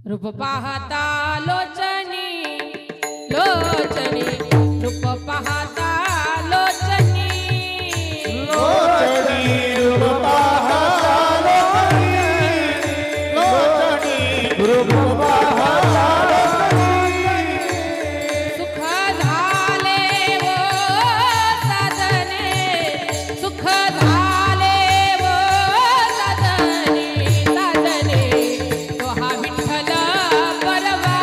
रूप पाहता लोचनी लोचनी रूप पाहता लोचनी लोचनी रूप पाहता लोचनी रूप पाहता सुख झाले वो साधने सुख झाले वो साधने साधने तो हा विठ्ठल परवा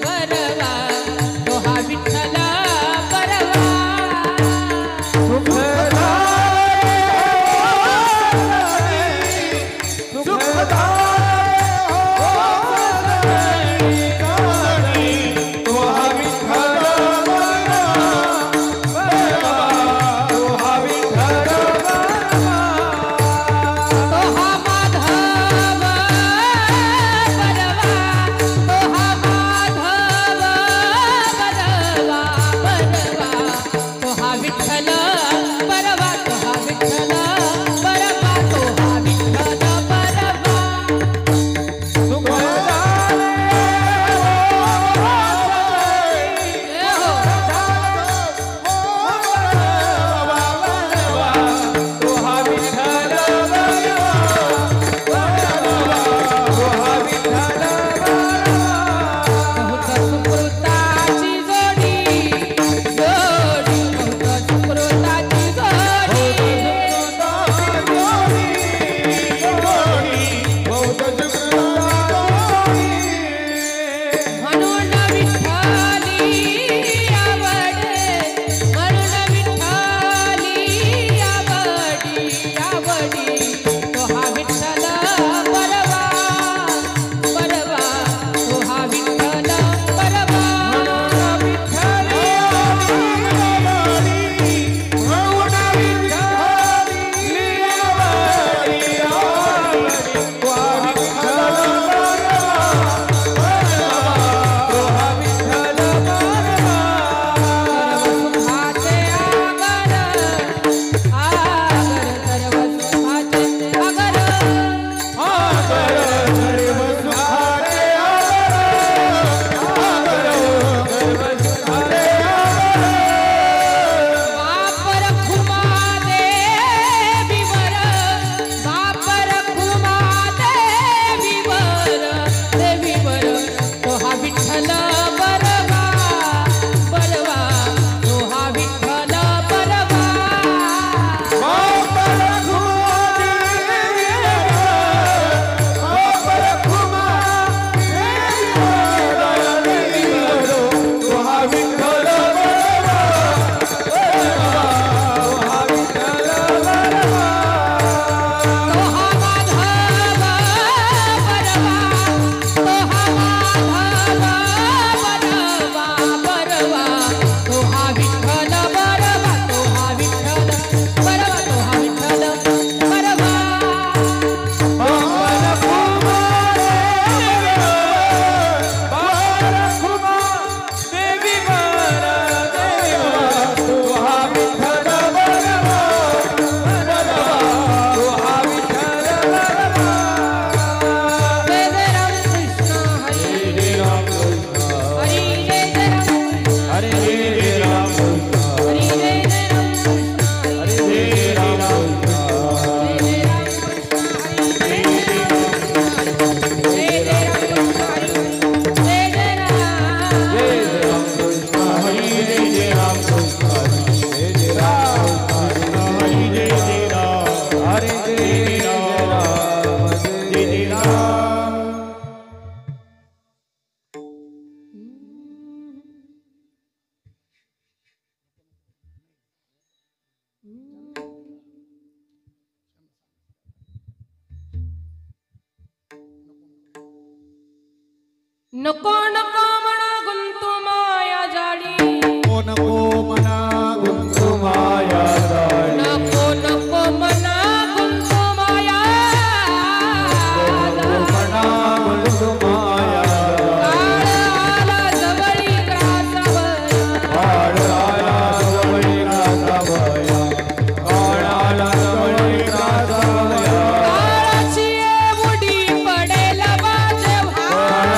परवा तो हा विठ्ठल परवा सुख नको नको म्हणा गुंतू माया जाळी नको मना गुंतु माया जाळी नको नको म्हणा गुंतू माया मना गुंतु माया काळ आला जवळी ग्रासावया काळ आला जवळी ग्रासावया काळ आला जवळी ग्रासावया काळाची उडी पडेल माझे भाव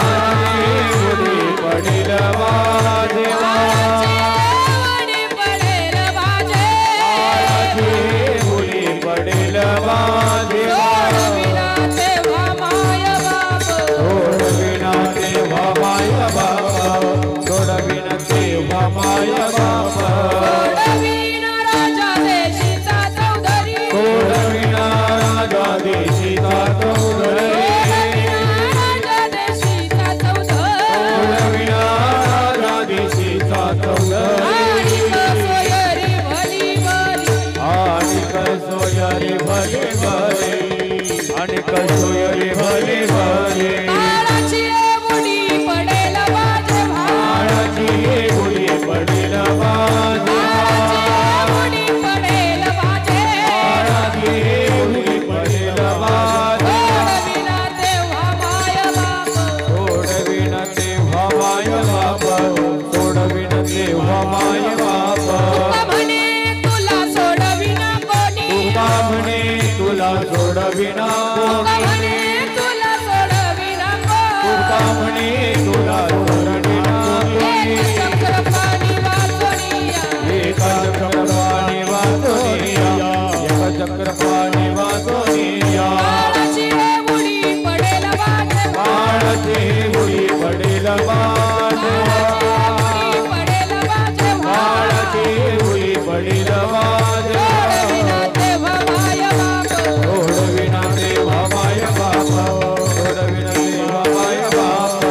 काळाची बुडी पडेल बाज काळाची बुडी पडेल बाज सोडविना देवा माय बाप सोडविना देवा माय बाप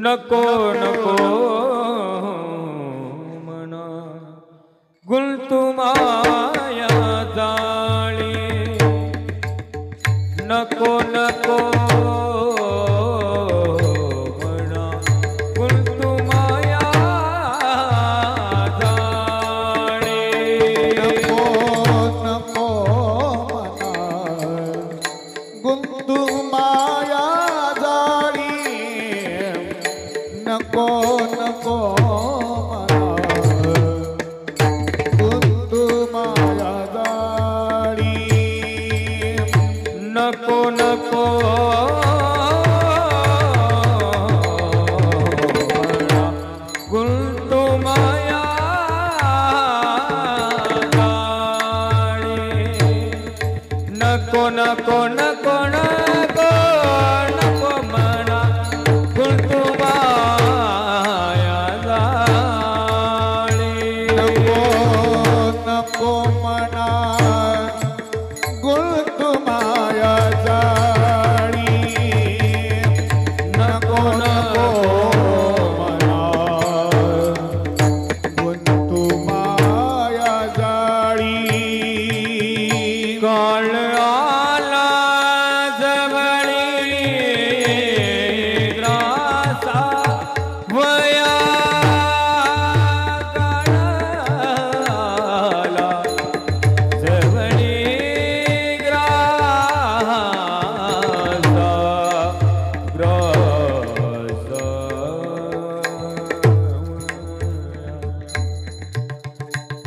नको नको मना गुलतुमाया जाळी नको नको मना गुलतुमाया जाळी नको नको मना गुंतुमाया जाळी नको नको गुंतुमाया जाळी नको नको गुलतुमाया जाळी नको नको नको नको नको म्हणा गुलतुमाया जाळी नको नको मना गुंतुमाया जाळी नको नको मना गुंतुमाया जाळी काळ आला जवळी ग्रासा वया काळाला जवळी ग्रासा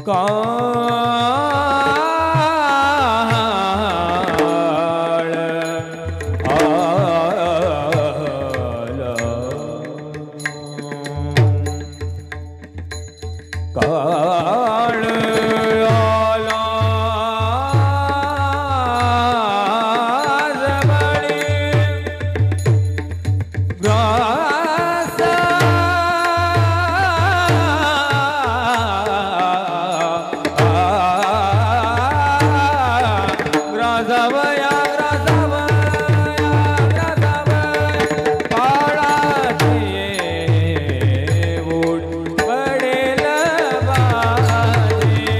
काळ आला काळ आला जवळी ग्रासा ग्रासावया काळाची ओढ पडेल बाजी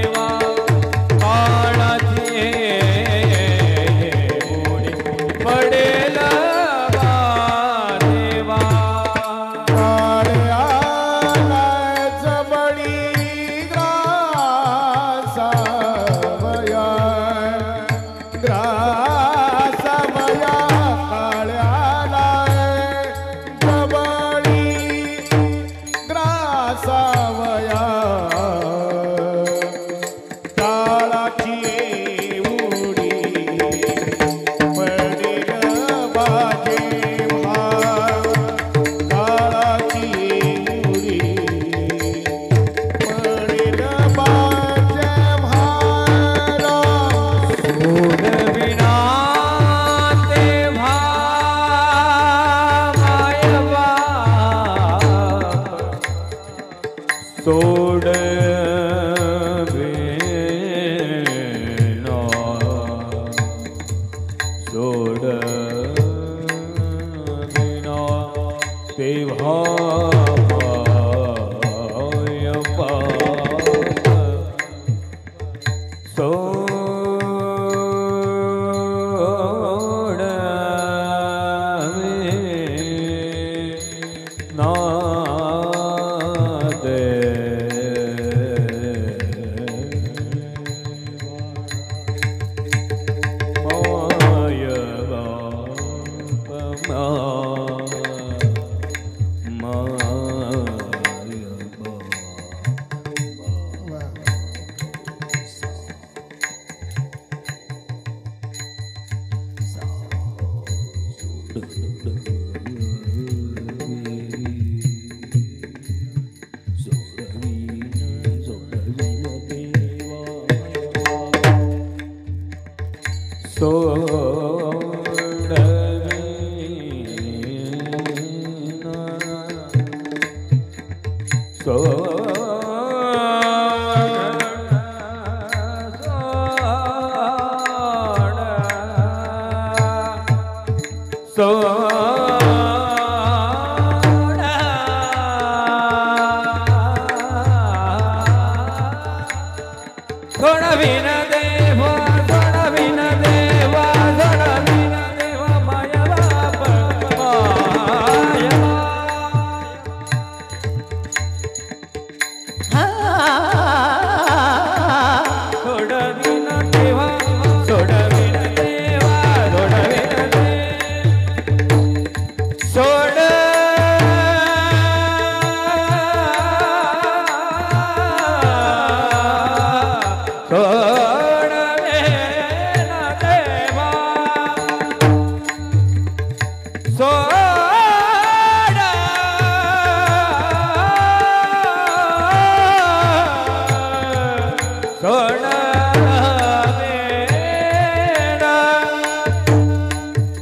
सोडविन देवा सोडविन देवा सोडविन देवा माया बाप माया सोडविन देवा सोडविन देवा सोडविन सोड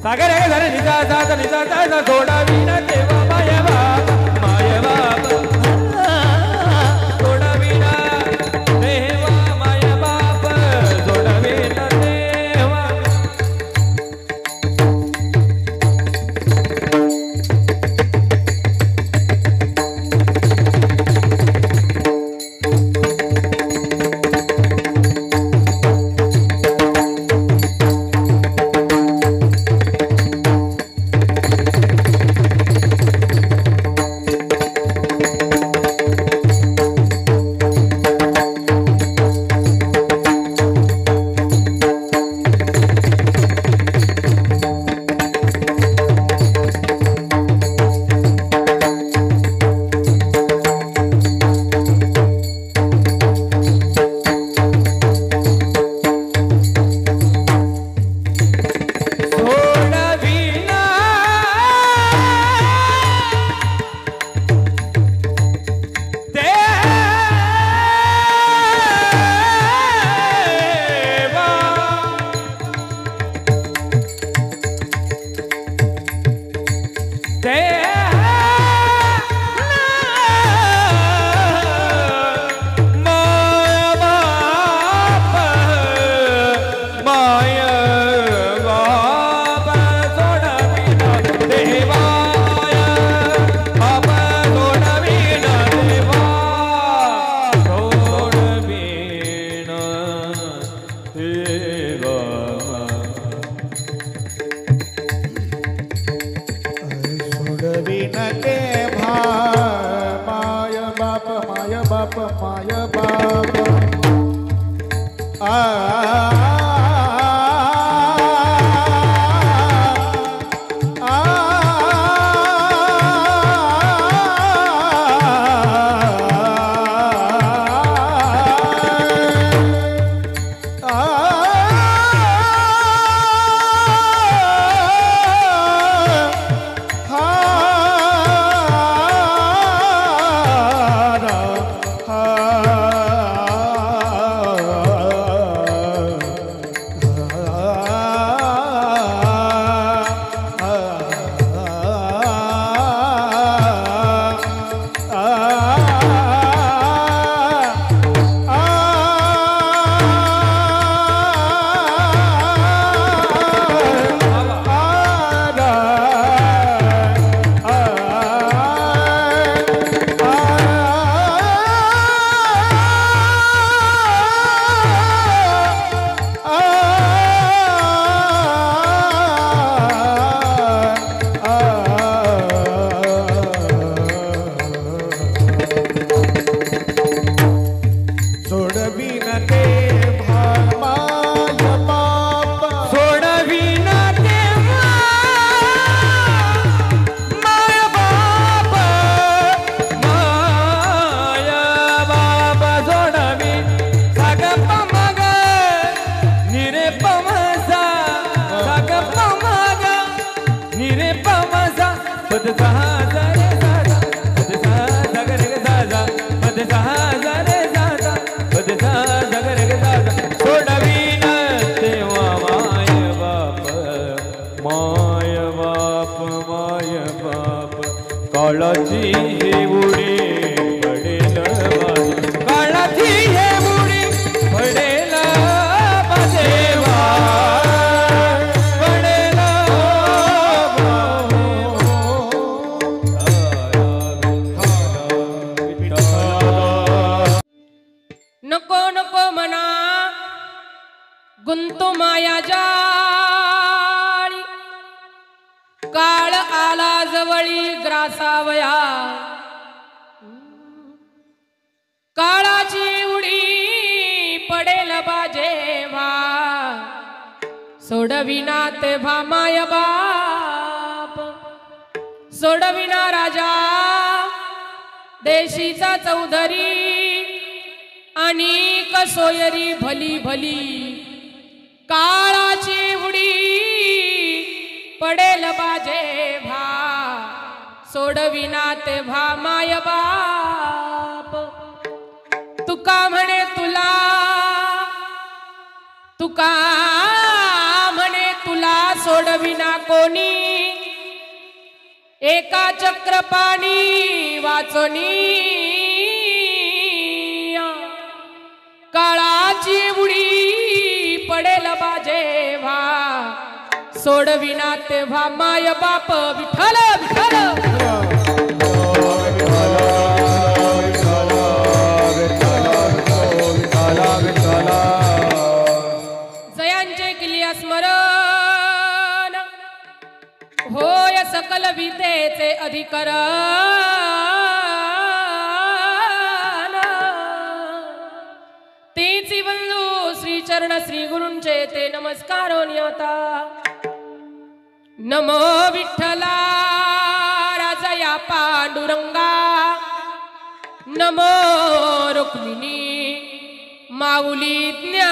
सागर हे धरे निजा जात निजा जात सोडविन देवा माय बाप सोडविन देवा माय बाप सोडविन देवा सोडविन देवा माय बाप माय बाप माय बाप सोडविन देवा माय गुंतो माया जाळी काळ आला जवळी ग्रासावया काळाची उडी पडेल बाजेवा सोडविना तेव्हा माय बाप सोडविना राजा देशीचा चौधरी आणि कसोयरी भली भली काळाची उडी पडेल बाजे भा सोडविना तेव्हा माय बाप तुका म्हणे तुला सोडविना कोणी एका चक्रपाणी वाचनी काळाची उडी पडेल बाजेवा सोडविना तेव्हा माय बाप विठ्ठल विठ्ठल जयांचे किल्ल्या स्मरण होय सकल विद्येचे अधिकरण तेची वंदू श्री चरण श्री गुरूंचे ते नमस्कार नियता नमो विठ्ठला राजया पांडुरंगा नमो रुक्मिणी माऊली ज्ञान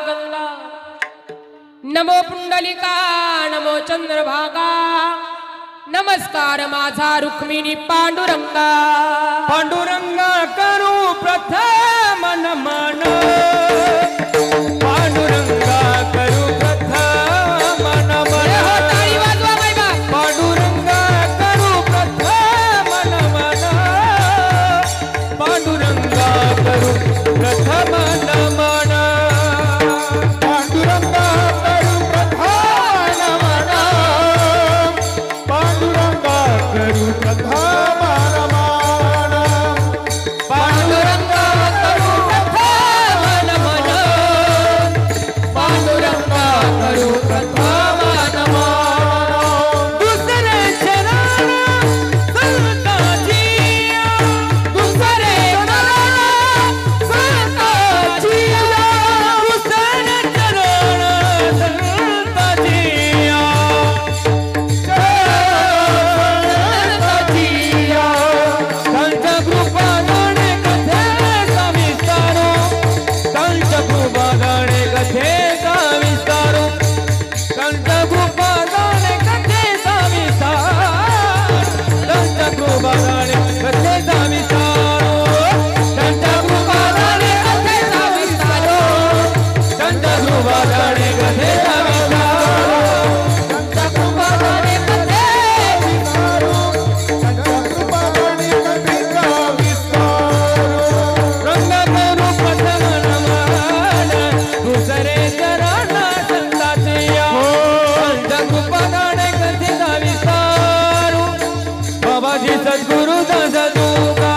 गंगा नमो पुंडलिका नमो चंद्रभागा नमस्कार माझा रुक्मिणी पांडुरंगा पांडुरंगा करू प्रथम नमन पांडुरंगा करू प्रथम नमन ताली वाजवा बाबा पांडुरंगा करू प्रथम नमन पांडुरंगा करू प्रथम नमन पांडुरंगा करू प्रथम नमन पांडुरंगा करू प्रथम नमन पांडुरंगा करू प्रथम नमन पांडुरंगा करू प्रथम नमन दुसरे चरण संताची दुसरे संताची दुसरे चरण संताची त्यांच्या कृपादाने कथेचा विस्तारो त्यांच्या कृपादाने कथेचा विस्तारो त्यांच्या कृपादाने कथेचा विस्तार त्यांच्या कृपादाने कथेचा विस्तारो त्यांच्या कृपादाने कथेचा विस्तारो त्यांच्या कृपादाने कथेचा विस्तारो त्यांच्या कृपादाने कथे त्यांच्या कृपादाने कथेचा विस्तार रंग करू प्रथम नमन दुसरे चरण संताचे त्यांच्या कृपादाने कथेचा विस्तारो बाबाजी सद्गुरु दास तुका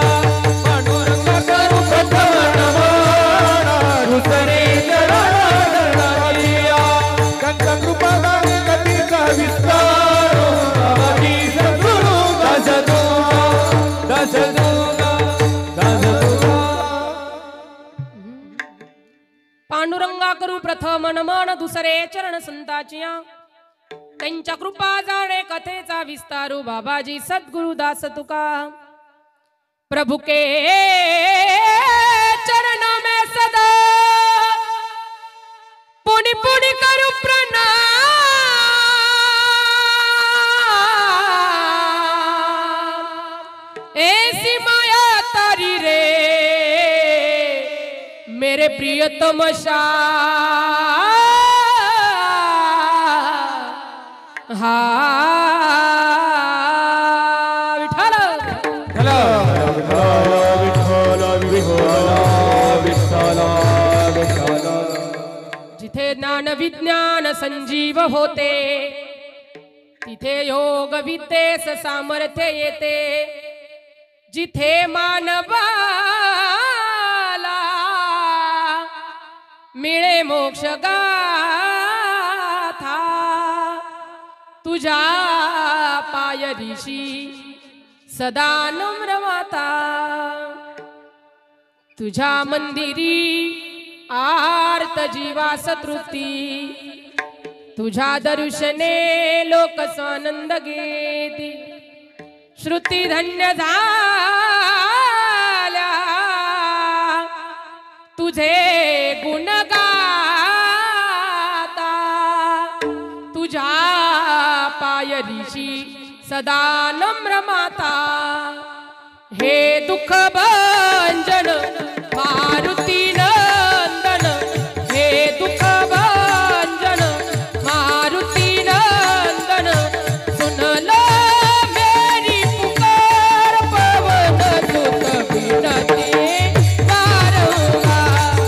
पांडुरंगा करू प्रथम नमन दुसरे चरण संताचे त्यांच्या कृपादाने कथेचा विस्तार बाबाजी सद्गुरु दास तुका दास तुका दास तुका पांडुरंगा करू प्रथम नमन दुसरे चरण संताचिया त्यांच्या कृपा जाणे कथेचा विस्तारू बाबाजी सद्गुरु दास तुका प्रभु के चरणों में सदा पुनि पुनि करू प्रणाम ऐसी माया तारी रे मेरे प्रियतम हा विठ्ठल जिथे ज्ञान विज्ञान संजीव होते तिथे योग विद्येस सामर्थ्य येते जिथे मानवाला मिळे मोक्ष गाथा तुझ्या पायरीशी सदा नम्र माता तुझ्या मंदिरी आर्त जीवास तृप्ती तुझ्या दर्शने लोक स्वानंद घेती श्रुती धन्य झाल्या तुझे गुण गाता तुझ्या पायरीशी सदा नम्र माता हे दुःख भंजन मारुती नंदन हे दुःख भंजन मारुती नंदन सुनलो मेरी पुकार पवन सुत विनती वारंवार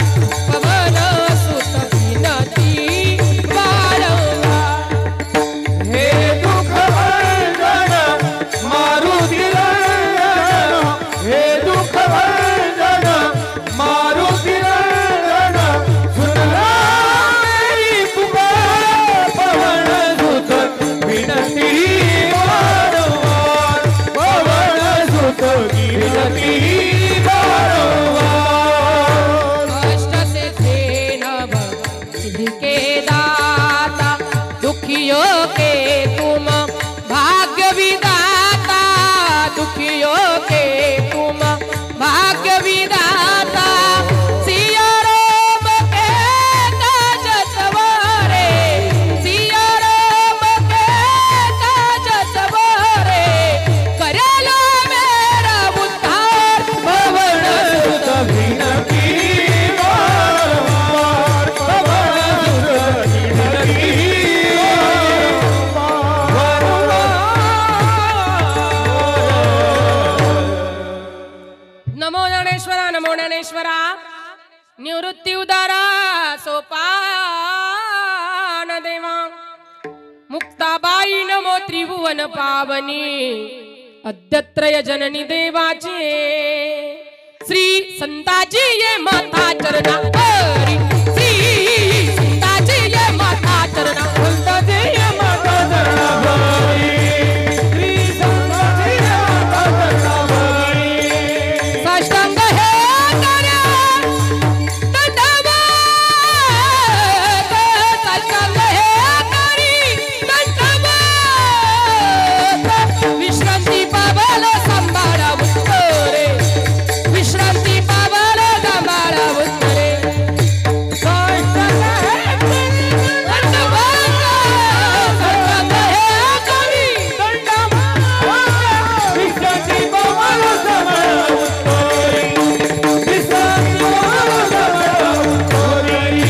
पवन सुत विनती वारंवार हे दुःख भंजन मारुती नंदन हे दुःख भंजन मारुती नंदन सुनला मेरी पुकार पवन सुत विनती वारंवार पवन सुत विनती वारंवार कष्ट से थे नभ सिद्धि के दाता दुखियों के तुम भाग्य विदाता दुखियों के तुम भाग्य विदाता सिया राम के काज सवारे सिया राम के काज सवारे करेलो मेरा उद्धार पवन सुत विनती वारंवार पवन सुत विनती नमो ज्ञानेश्वरा नमो ज्ञानेश्वरा निवृत्ती उदारा सोपान देवा मुक्ताबाई नमो त्रिभुवन पावनी अद्यत्रय जननी देवाचे श्री संताजी ये माता चरणा हरी श्री संताजी ये माता चरणा संताजी ये माता चरणाभरी श्री संताजी ये माता चरणाभरी साष्टांग हे कार्या दंडवत साष्टांग हे करी दंडवत विश्रांती पावल सांभाळा उत्तरे विश्रांती पावल सांभाळा उत्तरे साष्टांग हे दंडवत साष्टांग हे करी दंडवत विश्रांती पावल सांभाळा उत्तरी विश्रांती पावल सांभाळा उत्तरी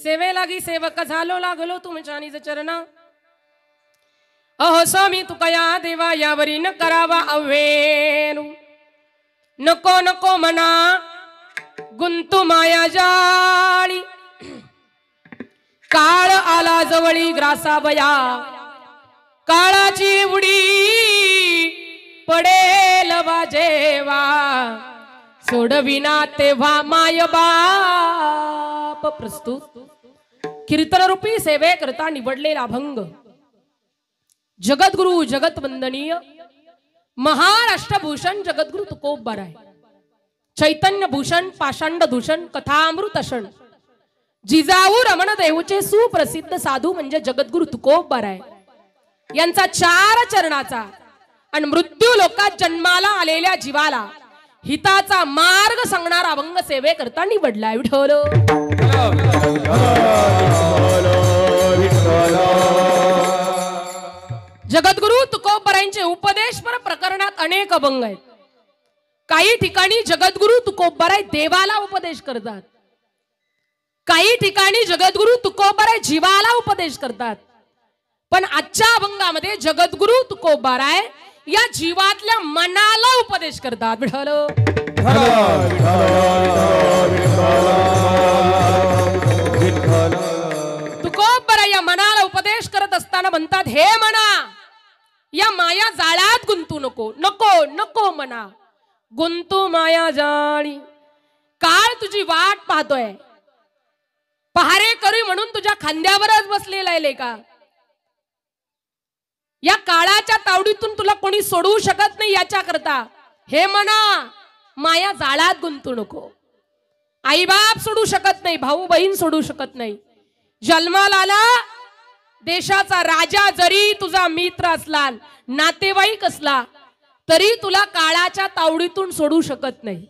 सेवे लागी सेवक झालो लागलो तुमच्या निज चरण अहो स्वामी तुकया देवा यावरी न करावा अवेनु नको नको मना गुंतू माया जाळी काळ आला जवळी ग्रासावया काळाची उडी पडेल वाजेवा सोडविना तेव्हा माय बाप प्रस्तुत कीर्तन रूपी सेवे करता निवडलेला अभंग जगद्गुरु जगत वंदनीय महाराष्ट्र भूषण जगद्गुरु तुकोबाराय चैतन्य भूषण पाषांड दूषण कथामृतषण जिजाऊ रमण देवचे सुप्रसिद्ध साधू म्हणजे जगद्गुरु तुकोबाराय यांचा 4 चरणाचा आणि मृत्यू लोकात जन्माला आलेल्या जीवाला हिताचा मार्ग सांगणारा अभंग सेवे करता निवडलाय विठ्ठल जगद्गुरु तुकोबारायांचे उपदेशपर प्रकरणात अनेक अभंग आहेत काही ठिकाणी जगद्गुरु तुकोबाराय देवाला उपदेश करतात काही ठिकाणी जगद्गुरु तुकोबाराय जीवाला उपदेश करतात पण आजच्या अभंगामध्ये जगद्गुरु तुकोबाराय या जीवातल्या मनाला उपदेश करतात विठ्ठल तुकोबाराय या मनाला उपदेश करत असताना म्हणतात हे मना या माया जाळ्यात गुंतू नको नको नको मना गुंतू माया जाळी. काळ तुझी वाट पाहतोय, पहारे करू म्हणून तुझ्या खांद्यावरच बसलेला आहे लेका. या काळाच्या तावडीतून तुला कोणी सोडवू शकत नाही. याच्या करता हे म्हणा, माया जाळात गुंतू नको. आई बाप सोडू शकत नाही, भाऊ बहीण सोडू शकत नाही. जन्माला आला देशाचा राजा जरी तुझा मित्र असला, नातेवाईक असला, तरी तुला काळाच्या तावडीतून सोडू शकत नाही.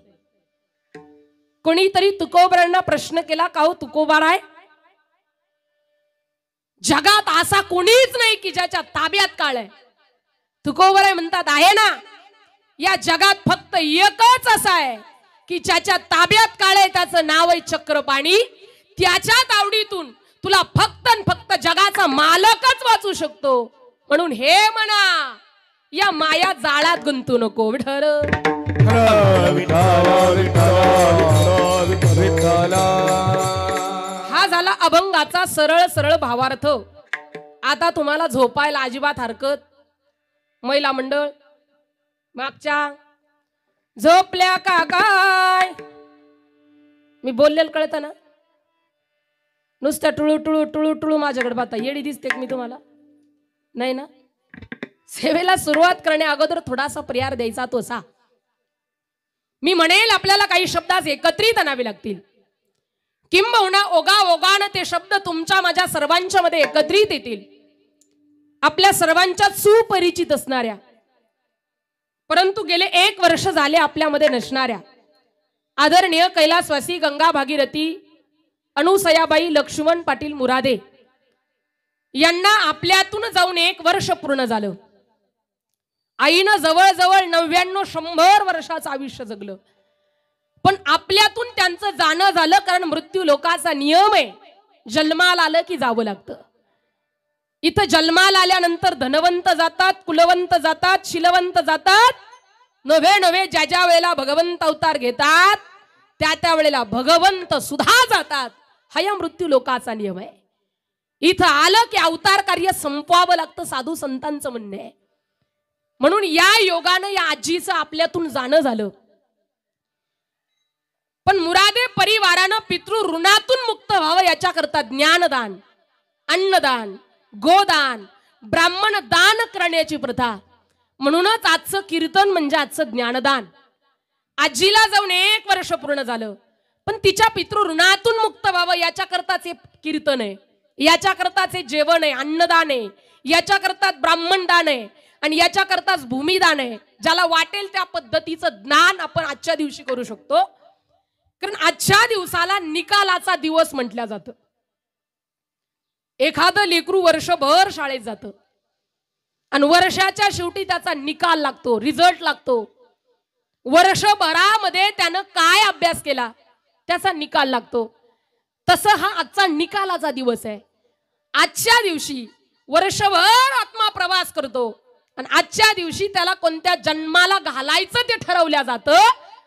कोणीतरी तुकोबारांना प्रश्न केला, का हो तुकोबाराय, जगात असा कोणीच नाही की ज्याच्या ताब्यात काळ आहे. तुकोबाराय म्हणतात, आहे ना, या जगात फक्त एकच असा आहे की ज्याच्या ताब्यात काळ आहे, त्याचं नाव आहे चक्रपाणी. त्याच्या तावडीतून तुला फक्त फक्त जगाचा मालकच वाचू शकतो. म्हणून हे म्हणा, या माया जाळात गुंतू नको. विठ्ठल हा झाला अभंगाचा सरळ सरळ भावार्थ. आता तुम्हाला झोपायला अजिबात हरकत. महिला मंडळ मागच्या झोपल्या का काय? मी बोललेलं कळतं ना? नुसत्या टुळू टुळू टुळू टुळू माझ्याकडे पाहता येडी दिसते मी तुम्हाला? नाही ना? सेवेला सुरुवात करण्या अगोदर थोडासा पर्याय द्यायचा तो असा, मी म्हणेल आपल्याला काही शब्द आज एकत्रित आणावे लागतील. किंबहुना ओगा ओगानं ते शब्द तुमच्या माझ्या सर्वांच्या मध्ये एकत्रित येतील. आपल्या सर्वांच्या सुपरिचित असणाऱ्या, परंतु गेले 1 वर्ष झाले आपल्यामध्ये नसणाऱ्या आदरणीय कैलासवासी गंगा भागीरथी अनुसयाबाई लक्ष्मण पाटील मुरादे यांना आपल्यातून जाऊन 1 वर्ष पूर्ण झालं. आईनं जवळजवळ 99-100 वर्षाचं आयुष्य जगलं, पण आपल्यातून त्यांचं जाणं झालं. कारण मृत्यू लोकाचा नियम आहे, जन्माला आलं की जावं लागतं. इथं जन्माला आल्यानंतर धनवंत जातात, कुलवंत जातात, शिलवंत जातात. नव्हे नव्हे ज्या ज्या वेळेला भगवंत अवतार घेतात त्या त्या वेळेला भगवंत सुद्धा जातात. हा या मृत्यू लोकाचा नियम आहे. इथं आलं की अवतार कार्य संपवावं लागतं, साधू संतांचं म्हणणं आहे. म्हणून या योगानं या आजीचं आपल्यातून जाणं झालं. पण मुरादे परिवारानं पितृ ऋणातून मुक्त व्हावं याच्याकरता ज्ञानदान, अन्नदान, गोदान, ब्राह्मण दान करण्याची प्रथा. म्हणूनच आजचं कीर्तन म्हणजे आजचं ज्ञानदान. आजीला जाऊन 1 वर्ष पूर्ण झालं, पण तिच्या पितृ ऋणातून मुक्त व्हावं याच्याकरताच हे कीर्तन आहे, याच्याकरताच हे जेवण आहे, अन्नदान आहे, याच्याकरता ब्राह्मण दान आहे आणि याच्याकरताच भूमिदान आहे. ज्याला वाटेल त्या पद्धतीचं ज्ञान आपण आजच्या दिवशी करू शकतो. कारण आजच्या दिवसाला निकालाचा दिवस म्हटलं जातं. एखादं लेकरू वर्षभर शाळेत जातं आणि वर्षाच्या शेवटी त्याचा निकाल लागतो, रिझल्ट लागतो. वर्षभरामध्ये त्यानं काय अभ्यास केला त्याचा निकाल लागतो. तसं हा आजचा निकालाचा दिवस आहे. आजच्या दिवशी वर्षभर आत्मा प्रवास करतो आणि आजच्या दिवशी त्याला कोणत्या जन्माला घालायचं ते ठरवलं जातं.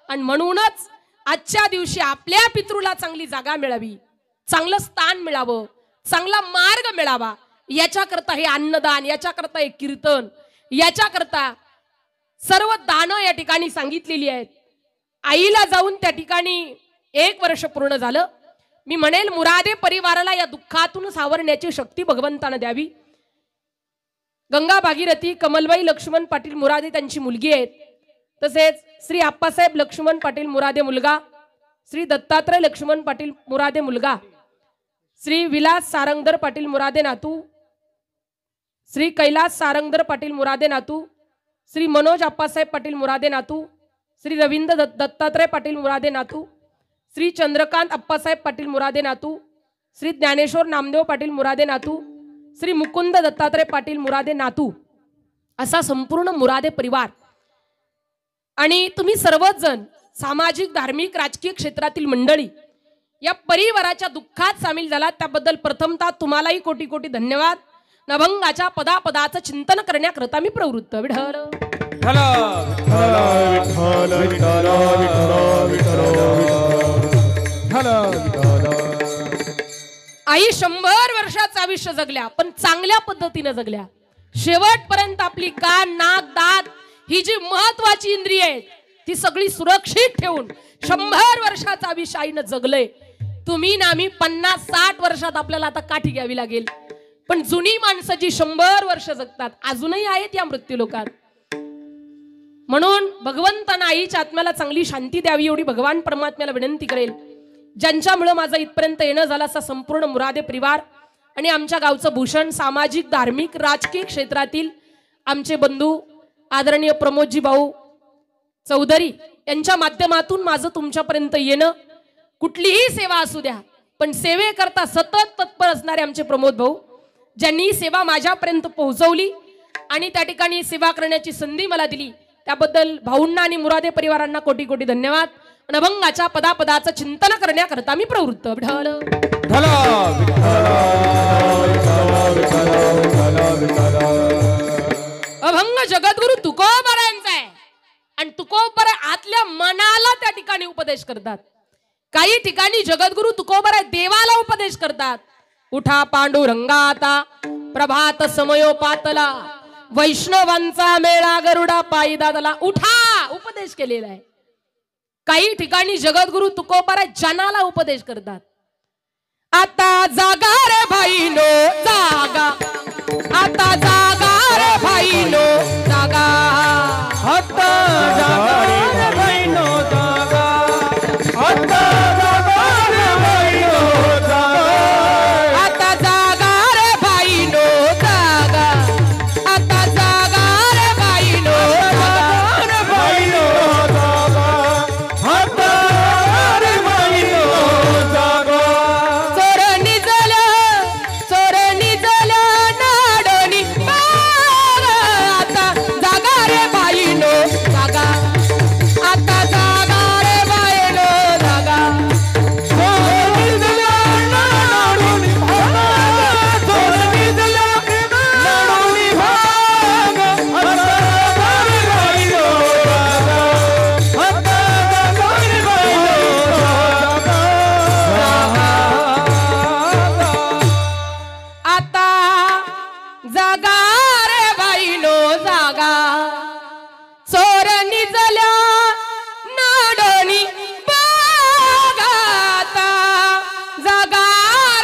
आणि म्हणूनच आजच्या दिवशी आपल्या पितृला चांगली जागा मिळावी, चांगलं स्थान मिळावं, चांगला मार्ग मिळावा, याच्याकरता हे अन्नदान, याच्याकरता हे कीर्तन, याच्याकरता सर्व दानं या ठिकाणी सांगितलेली आहेत. आईला जाऊन त्या ठिकाणी 1 वर्ष पूर्ण झालं. मी म्हणेल मुरादे परिवाराला या दुःखातून सावरण्याची शक्ती भगवंतानं द्यावी. गंगा भागीरथी कमलबाई लक्ष्मण पाटील मुरादे त्यांची मुलगी आहेत. तसेच श्री आप्पासाहेब लक्ष्मण पाटील मुरादे मुलगा, श्री दत्तात्रय लक्ष्मण पाटील मुरादे मुलगा, श्री विलास सारंगधर पाटील मुरादे नातू, श्री कैलास सारंगधर पाटील मुरादे नातू, श्री मनोज आप्पासाहेब पाटील मुरादे नातू, श्री रवींद्र दत्तात्रय पाटील मुरादे नातू, श्री चंद्रकांत आप्पासाहेब पाटील मुरादे नातू, श्री ज्ञानेश्वर नामदेव पाटील मुरादे नातू, श्री मुकुंद दत्तात्रय पाटील मुरादे नातू, असा संपूर्ण मुरादे परिवार. आणि तुम्ही सर्वच जण सामाजिक, धार्मिक, राजकीय क्षेत्रातील मंडळी या परिवाराच्या दुःखात सामील झाला, त्याबद्दल प्रथमतः तुम्हालाही कोटी कोटी धन्यवाद. नभंगाच्या पदापदाचं चिंतन करण्याकरता मी प्रवृत्त. विठ्ठल आई 100 वर्षाचं आयुष्य जगल्या, पण चांगल्या पद्धतीने जगल्या. शेवटपर्यंत आपली कान, नाक, दात ही जी महत्वाची इंद्रिय आहेत ती सगळी सुरक्षित ठेवून 100 वर्षाचं आयुष्य आईनं जगलंय. तुम्ही ना मी 50-60 वर्षात आपल्याला आता काठी घ्यावी लागेल. पण जुनी माणसं जी 100 वर्ष जगतात अजूनही आहेत या मृत्यू लोकात. म्हणून भगवंतांना आईच्या आत्म्याला चांगली शांती द्यावी एवढी भगवान परमात्म्याला विनंती करेल. ज्यांच्यामुळे माझं इथपर्यंत येणं झालं असा संपूर्ण मुरादे परिवार आणि आमच्या गावचं भूषण सामाजिक धार्मिक राजकीय क्षेत्रातील आमचे बंधू आदरणीय प्रमोदजी भाऊ चौधरी यांच्या माध्यमातून माझं तुमच्यापर्यंत येणं. कुठलीही सेवा असू द्या पण सेवेकरता सतत तत्पर असणारे आमचे प्रमोद भाऊ ज्यांनी सेवा माझ्यापर्यंत पोहोचवली आणि त्या ठिकाणी सेवा करण्याची संधी मला दिली त्याबद्दल भाऊंना आणि मुरादे परिवारांना कोटी कोटी धन्यवाद. अभंगाच्या पदापदाचं चिंतन करण्याकरता मी प्रवृत्त. अभंग जगद्गुरु तुकोबारायांचा आहे आणि तुकोबारा आतल्या मनाला त्या ठिकाणी उपदेश करतात. काही ठिकाणी जगद्गुरु तुकोबारा देवाला उपदेश करतात. उठा पांडुरंगा आता प्रभात समयोपातला वैष्णवांचा मेळा गरुडा पायी दादला. उठा उपदेश केलेला आहे. काही ठिकाणी जगद्गुरु तुकोबारा जनाला उपदेश करतात. आता जागा रे भाईनो जागा, आता जागा रे भाईनो जागा, आता जागा रे भाईनो जागा, आता जागा रे भाईनो जागा, आता जागा रे भाईनो जागा, आता जागा रे भाईनो रे भाईनो जागा, आता रे भाईनो जागा. चोर निजल्या नाडोनी बागा. आता जागा रे भाईनो जागा, आता जागा रे भाईनो जागा. चोर निजल्या नाडोनी भागा, चोर निजल्या नाडोनी भागा, आता रे भाईनो जागा, आता जागा रे भाईनो जागा. आता जागा रे भाईनो जागा. चोर निजल्या नाडोनी बागा. आता जागा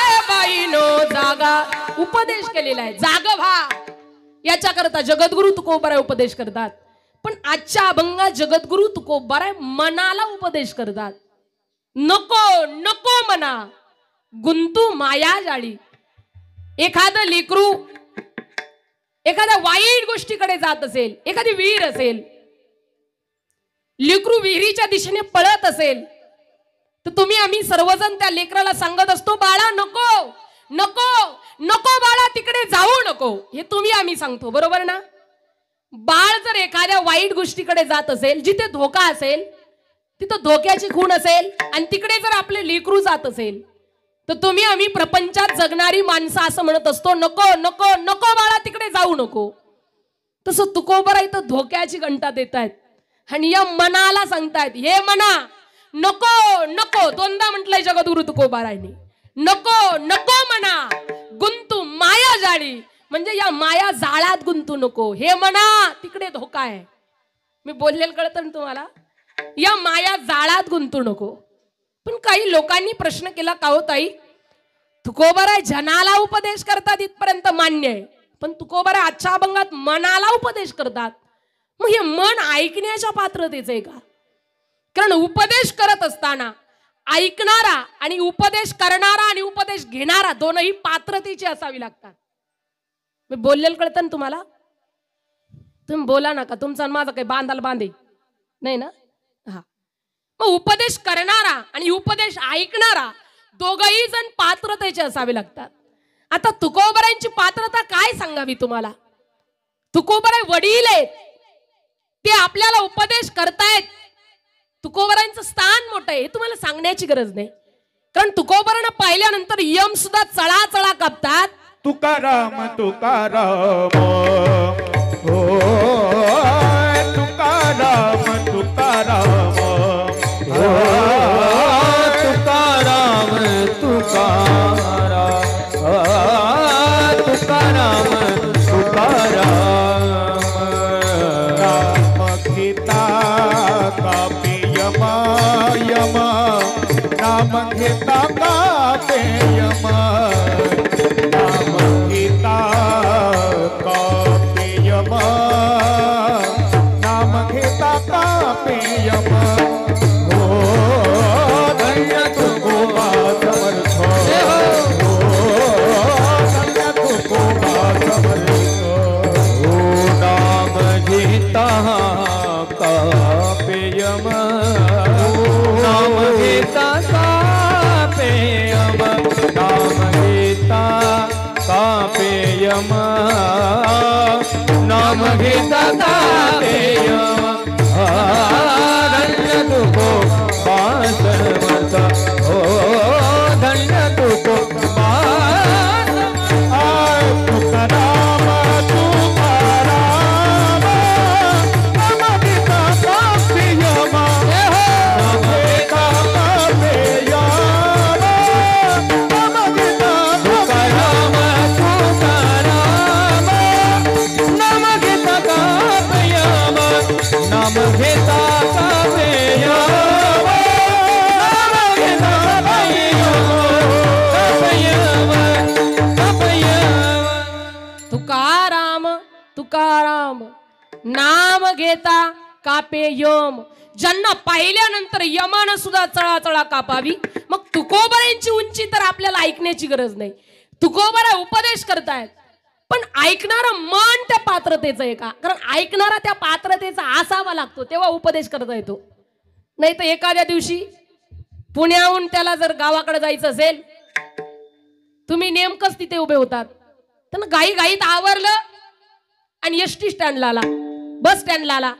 रे भाईनो जागा. उपदेश केलेला आहे. जाग व्हा याच्याकरता जगद्गुरु तुकोबाराय उपदेश करतात. पण आजच्या अभंगात जगद्गुरु तुकोबाराय मनाला उपदेश करतात. नको नको मना गुंतू माया जाळी. एखादं लेकरू एखाद्या वाईट गोष्टीकडे जात असेल, एखादी विहीर असेल, लेकरू विहिरीच्या दिशेने पळत असेल तर तुम्ही आम्ही सर्वजण त्या लेकराला सांगत असतो बाळा नको नको नको बाळा तिकडे जाऊ नको. हे तुम्ही आम्ही सांगतो बरोबर ना. बाळ जर एखाद्या वाईट गोष्टीकडे जात असेल जिथे धोका असेल तिथं धोक्याची खूण असेल आणि तिकडे जर आपले लेकरू जात असेल तर तुम्ही आम्ही प्रपंचात जगणारी माणसं असं म्हणत असतो नको नको नको बाळा तिकडे जाऊ नको. तसं तुकोबारा इथं धोक्याची घंटा देत आहेत आणि या मनाला सांगतायत हे मना नको नको. दोनदा म्हटलंय जगद्गुरु तुकोबारायांनी नको नको मना गुंतू माया जाळी. म्हणजे या माया जाळात गुंतू नको. हे मना तिकडे धोका आहे. मी बोललेलं कळतं ना तुम्हाला. या माया जाळात गुंतू नको. पण काही लोकांनी प्रश्न केला का हो ताई तुकोबाराय जनाला उपदेश करतात इथपर्यंत मान्य आहे पण तुकोबाराय आजच्या अभंगात मनाला उपदेश करतात. मग हे मन ऐकण्याच्या पात्रतेचं आहे का. कारण उपदेश करत असताना ऐकणारा आणि उपदेश करणारा आणि उपदेश घेणारा दोनही पात्रतेची असावी लागतात. मी बोललेलं कळतं ना तुम्हाला. तुम्ही बोला नका तुमचा माझा काही बांधाल बांधे नाही ना. हा मग उपदेश करणारा आणि उपदेश ऐकणारा दोघही जण पात्रतेचे असावे लागतात. आता तुकोबारायांची पात्रता काय सांगावी तुम्हाला. तुकोबाराय वडील आहेत. ते आपल्याला उपदेश करतायत. तुकोबारायांचं स्थान मोठं आहे हे तुम्हाला सांगण्याची गरज नाही. कारण तुकोबारांना पाहिल्यानंतर यम सुद्धा चळा चळा कापतात. तुकाराम तुकाराम हो तुकाराम तुकाराम हो तुकाराम तुकाराम तुकाराम तुकाराम. राम गीता का घेता कापे यम नाम घेता कापे यम नाम घेता कापे यम नाम घेता कापे यम धन्य तुको पासमत ओ धन्य तुको तुकाराम नाम घेता कापे यम. ज्यांना पाहिल्यानंतर यमानं सुद्धा चळाचळा कापावी. मग तुकोबरांची उंची तर आपल्याला ऐकण्याची गरज नाही. तुकोबरा उपदेश करतायत पण ऐकणारा मन त्या पात्रतेचं आहे का? कारण ऐकणारा त्या पात्रतेचा असावा लागतो तेव्हा उपदेश करता येतो. नाही तर एखाद्या दिवशी पुण्याहून त्याला जर गावाकडे जायचं असेल तुम्ही नेमकंच तिथे उभे होतात तर घाई घाईत आवरलं आणि एसटी स्टँडला आला बस स्टँडला आला.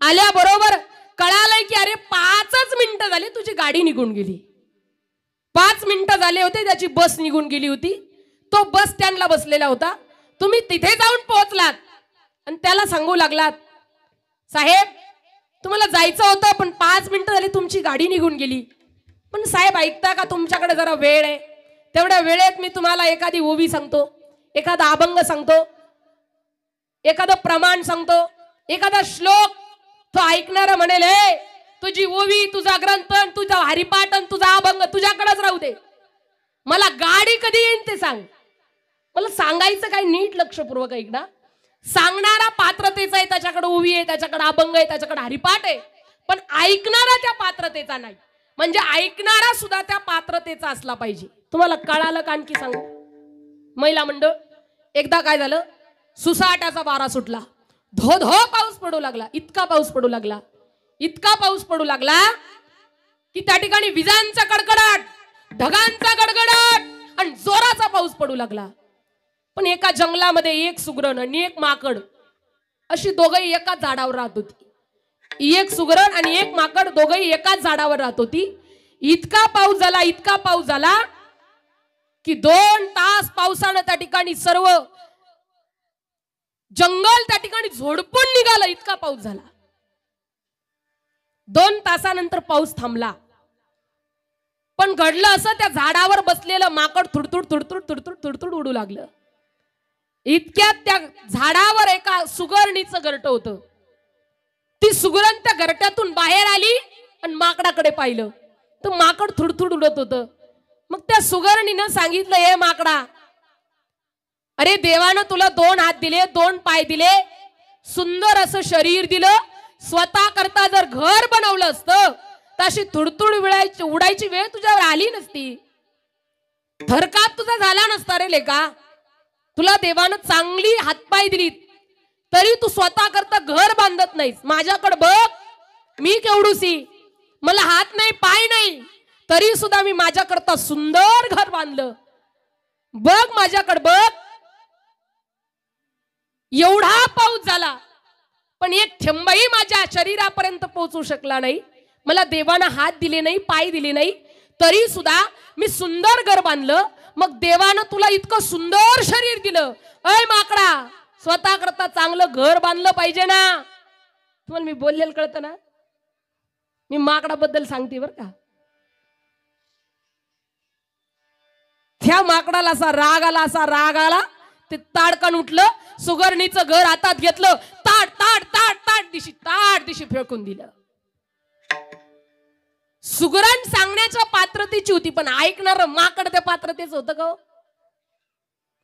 आल्याबरोबर कळालंय की अरे 5च मिनिटं झाली तुझी गाडी निघून गेली. 5 मिनिटं झाले होते त्याची बस निघून गेली होती. तो बस स्टँडला बसलेला होता. तुम्ही तिथे जाऊन पोहोचलात आणि त्याला सांगू लागलात साहेब तुम्हाला जायचं होतं पण 5 मिनिटं झाली तुमची गाडी निघून गेली. पण साहेब ऐकता का तुमच्याकडे जरा वेळ आहे तेवढ्या वेळेत मी तुम्हाला एखादी ओवी सांगतो एखादा अभंग सांगतो एखादं प्रमाण सांगतो एखादा श्लोक. तो ऐकणारा म्हणेल हे तुझी ओवी तुझा ग्रंथ तुझा हरिपाठ तुझा अभंग तुझ्याकडेच राहू दे मला गाडी कधी येईन ते सांग. मला सांगायचं काय नीट लक्षपूर्वक ऐकणार. सांगणारा पात्रतेचा आहे त्याच्याकडे ओवी आहे त्याच्याकडे अभंग आहे त्याच्याकडे हरिपाठ आहे पण ऐकणारा त्या पात्रतेचा नाही. म्हणजे ऐकणारा सुद्धा त्या पात्रतेचा असला पाहिजे. तुम्हाला कळालं का आणखी सांगू. महिला मंडळ एकदा काय झालं सुसाट्याचा वारा सुटला. धो धो पाऊस पडू लागला. इतका पाऊस पडू लागला इतका पाऊस पडू लागला की त्या ठिकाणी विजांचा कडकडाट ढगांचा गडगडाट आणि जोराचा पाऊस पडू लागला. पण एका जंगलामध्ये एक सुगरण आणि एक माकड अशी दोघंही एकाच झाडावर राहत होती. एक सुगरण आणि एक माकड दोघंही एकाच झाडावर राहत होती. इतका पाऊस झाला की 2 तास पावसानं त्या ठिकाणी सर्व जंगल त्या ठिकाणी झोडपून निघालं. इतका पाऊस झाला. 2 तासानंतर पाऊस थांबला. पण घडलं असं त्या झाडावर बसलेलं माकड थुडथुड थुडथुड थुडथुड थुडथुड उडू लागलं. इतक्यात त्या झाडावर एका सुगरणीचं घरटं होतं. ती सुगरण त्या घरट्यातून बाहेर आली आणि माकडाकडे पाहिलं तर माकड थुडथुड उडत होतं. मग त्या सुगरणीनं सांगितलं हे माकडा अरे देवानं तुला 2 हात दिले 2 पाय दिले सुंदर असं शरीर दिलं स्वतः करता जर घर बनवलं असतं तर अशी थुडथुड उडायची वेळ तुझ्यावर आली नसती. थरकाप तुझा झाला नसता रे लेका. तुला देवानं चांगली हातपाय दिलीत तरी तू स्वतः करता घर बांधत नाहीस. माझ्याकडे बघ मी केवढूसी मला हात नाही पाय नाही तरी सुद्धा मी माझ्याकरता सुंदर घर बांधलं. बघ माझ्याकडे बघ. एवढा पाऊस झाला पण एक थेंबही माझ्या शरीरापर्यंत पोहोचू शकला नाही. मला देवानं हात दिले नाही पाय दिले नाही तरी सुद्धा मी सुंदर घर बांधलं. मग देवानं तुला इतकं सुंदर शरीर दिलं. अय माकडा स्वतः करता चांगलं घर बांधलं पाहिजे ना. तुम्हाला मी बोललेलं कळतं ना. मी माकडाबद्दल सांगते बरं का. त्या माकडाला असा राग आला ते ताडकन उठलं सुगरणीचं घर हातात घेतलं ताट ताट ताट ताट दिशी फेकून दिलं. सुगरण सांगण्याच्या पात्रतेची होती पण ऐकणार माकड त्या पात्रतेच होतं का.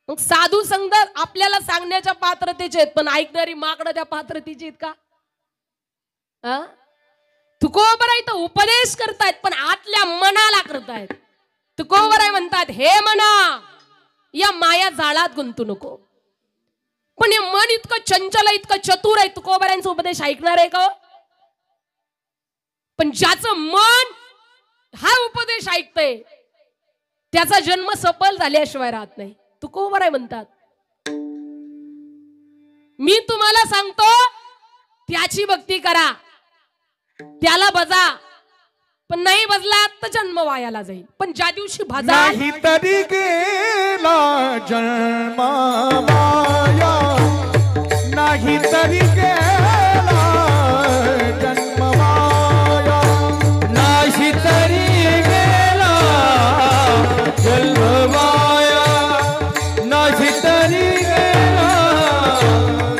मग साधू संत आपल्याला सांगण्याच्या पात्रतेचे आहेत पण ऐकणारी माकड त्या पात्रतेची आहेत का. तुकोबराय इथं उपदेश करतायत पण आतल्या मनाला करतायत. तुकोबराय म्हणतात हे मना या माया जाळात गुंतू नको. पण हे मन इतकं चंचल आहे, इतकं चतुर आहे, तुकोबारायांचा उपदेश ऐकणार आहे का? पण ज्याचं मन हा उपदेश ऐकतंय त्याचा जन्म सफल झाल्याशिवाय राहत नाही. तुकोबाराय म्हणतात, मी तुम्हाला सांगतो त्याची भक्ती करा, त्याला भजा, पण नाही भजला तर जन्म वायाला जाईल. पण ज्या दिवशी भजा नाही तरी गेला जन्म वाया, नाही तरी गेला जन्म वाया, नाही तरी गेला जन्म वाया, नाही तरी गेला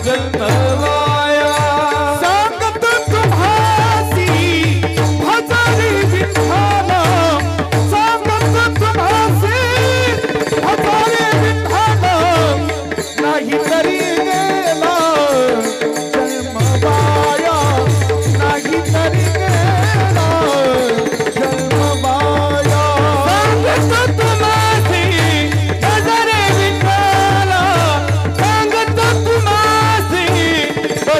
जन्म वाया. सांगत तुम्हासी भजरी विठ्ठल, सांगत तुम्हासी भजरी विठ्ठल, नाही तरी गेला जन्म वाया, नाही तरी गेला जन्म वाया. सांगत तुम्हासी भजरे विठ्ठल, सांगत तुम्हासी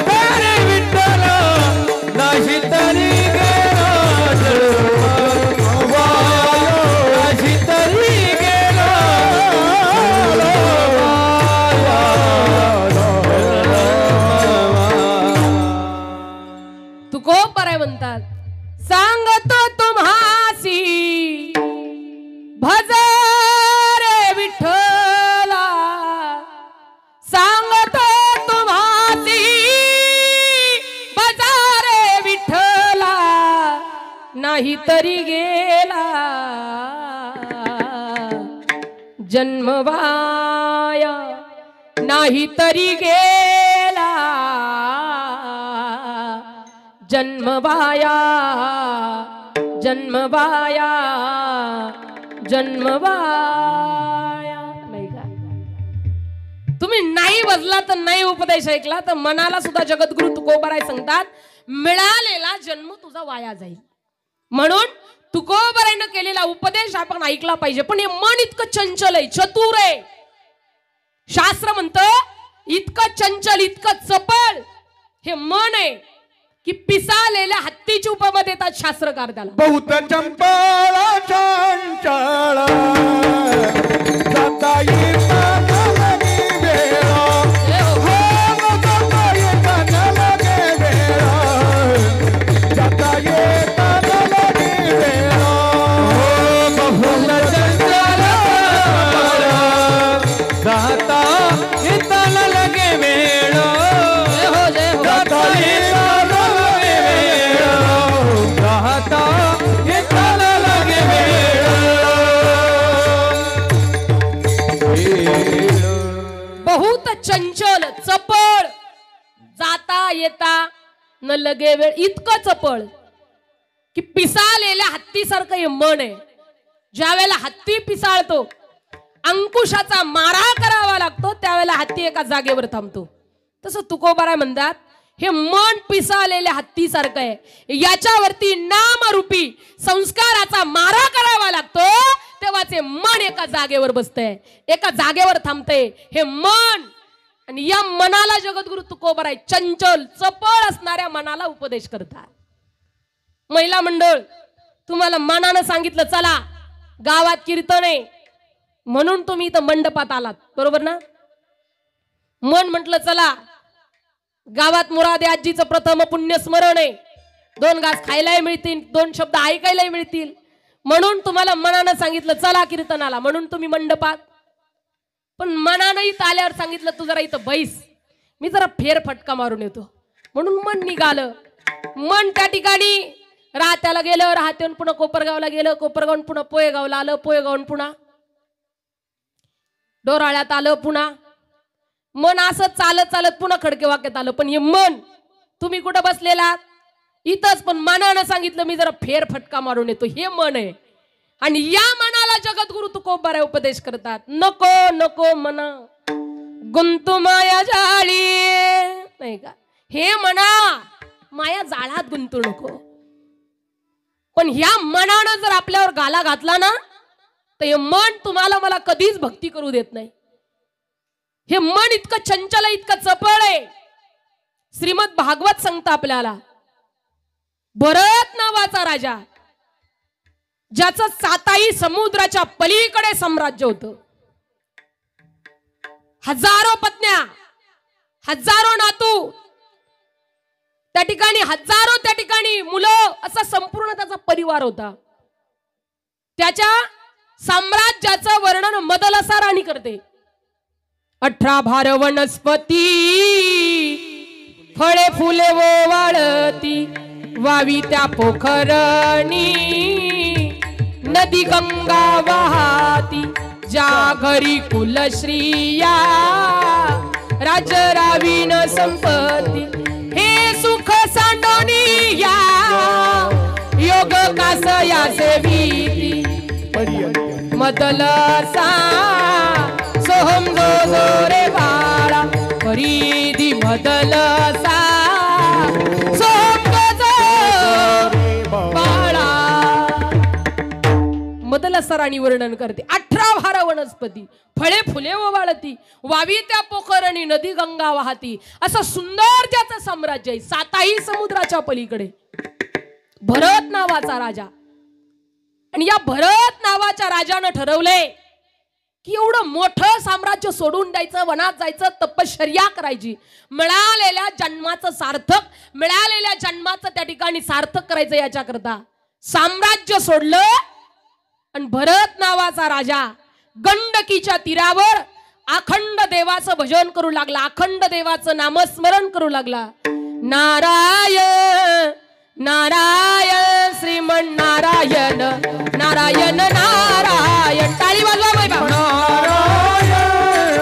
भजरे विठ्ठल, नाही तरी गेला जन्म वाया, नाही तरी गेला तुकोबाराय म्हणतात, सांगतो तुम्हासी भज रे विठ्ठला, सांगतो तुम्हासी भज रे विठ्ठला, नाही तरी गेला जन्म वाया, नाही तरी गेला जन्म वाया, जन्म वाया, जन्म वाया. नाही का? तुम्ही नाही बजला तर नाही उपदेश ऐकला तर मनाला सुद्धा जगद्गुरु तुकोबाराय सांगतात मिळालेला जन्म तुझा वाया जाईल. म्हणून तुकोबारायनं केलेला उपदेश आपण ऐकला पाहिजे. पण हे मन इतकं चंचल आहे, चतुर आहे. शास्त्र म्हणतं इतकं चंचल, इतकं चपळ हे मन आहे की पिसालेल्या हत्तीची उपमा देतात शास्त्रकार त्याला. बहुत चंपळ चंचळ जाता येता नलगे वेळा, हो जाता येता नलगे वेळा, जाता येता नलगे वेळा. बहुत चंचल जाता येता लगे वेळ, जाता येता लगे वेळ, जाता येता लगे वेळ. बहुत चंचल, चपळ, जाता येता न लगे वेळ, इतकं चपळ की पिसालेल्या हत्तीसारखं हे मन आहे. ज्या वेळेला हत्ती पिसाळतो, अंकुशाचा मारा करावा लागतो, त्यावेळेला हत्ती एका जागेवर थांबतो. तसं तुकोबाराय म्हणतात हे मन पिसालेल्या हत्तीसारखं आहे. याच्यावरती नामरूपी संस्काराचा मारा करावा लागतो, तेव्हाचे मन एका जागेवर बसतंय, एका जागेवर थांबते हे मन. आणि या मनाला जगद्गुरु तुकोबाराय चंचल चपळ असणाऱ्या मनाला उपदेश करतात. महिला मंडळ, तुम्हाला मनानं सांगितलं चला गावात कीर्तन आहे म्हणून तुम्ही इथं मंडपात आलात, बरोबर ना? मन म्हटलं चला गावात मुरादे आजीचं प्रथम पुण्य स्मरण आहे, 2 घास खायलाही मिळतील, 2 शब्द ऐकायलाही मिळतील, म्हणून तुम्हाला मनानं सांगितलं चला कीर्तनाला, म्हणून तुम्ही मंडपात. पण मनानं इथं आल्यावर सांगितलं तू जरा इथं बैस, मी जरा फेरफटका मारून येतो, म्हणून मन निघालं. मन त्या ठिकाणी राहत्याला गेलं, राहत्याहून पुन्हा कोपरगावला गेलं, कोपरगावून पुन्हा पोयगावला आलं, पोयगावून पुन्हा डोराळ्यात आलं, पुन्हा मन असं चालत चालत पुन्हा खडकेवाक्यात आलं. पण हे मन तुम्ही कुठं बसलेला इथंच, पण मनानं सांगितलं मी जरा फेरफटका मारून येतो, हे मन आहे. आणि या मनाला जगद्गुरु तुकोबाराय उपदेश करतात, नको नको मना गुंतू माया जाळी, नाही का? हे मना माया जाळात गुंतू नको. पण ह्या मनानं जर आपल्यावर गाला घातला ना तर हे मन तुम्हाला मला कधीच भक्ती करू देत नाही. हे मन इतकं चंचल आहे, इतकं चपळ आहे. श्रीमद भागवत सांगतं आपल्याला, भरत नावाचा राजा, ज्याचं 7ही समुद्राच्या पलीकडे साम्राज्य होतं, हजारो पत्न्या, हजारो नातू, त्या ठिकाणी हजारो, त्या ठिकाणी मुलं, असा संपूर्ण त्याचा परिवार होता. त्याच्या साम्राज्याचं वर्णन मदलसा राणी करते. 18 भार वनस्पती, फळे फुले वाळती, वावी त्या पोखरणी, नदी गंगा वाहती, ज्या घरी कुलश्रिया, राज रावीन संपत्ती, हे सुख सांडोनिया, योग कास या सेविती, मदलसा सोहम जो जो रे बाळा, परिधी मदलसा सोहम जो जो बाळा. मदलसा राणी वर्णन करते. 18 भार वनस्पती, फळे फुले वाळती, वावी त्या पोखरणी, नदी गंगा वाहती, असं सुंदर त्याचं साम्राज्य आहे 7ही समुद्राच्या पलीकडे. भरत नावाचा राजा. आणि या भरत नावाच्या राजानं ठरवलंय की एवढं मोठं साम्राज्य सोडून द्यायचं, वनात जायचं, तपश्चर्या करायची, मिळालेल्या जन्माचं सार्थक, मिळालेल्या जन्माचं त्या ठिकाणी सार्थक करायचं, याच्याकरता साम्राज्य सोडलं. आणि भरत नावाचा राजा गंडकीच्या तीरावर अखंड देवाचं भजन करू लागला, अखंड देवाचं नामस्मरण करू लागला. नारायण नारायण श्रीमन नारायण, नारायण नारायण. टाळी वाजवा बाई बाबा. नारायण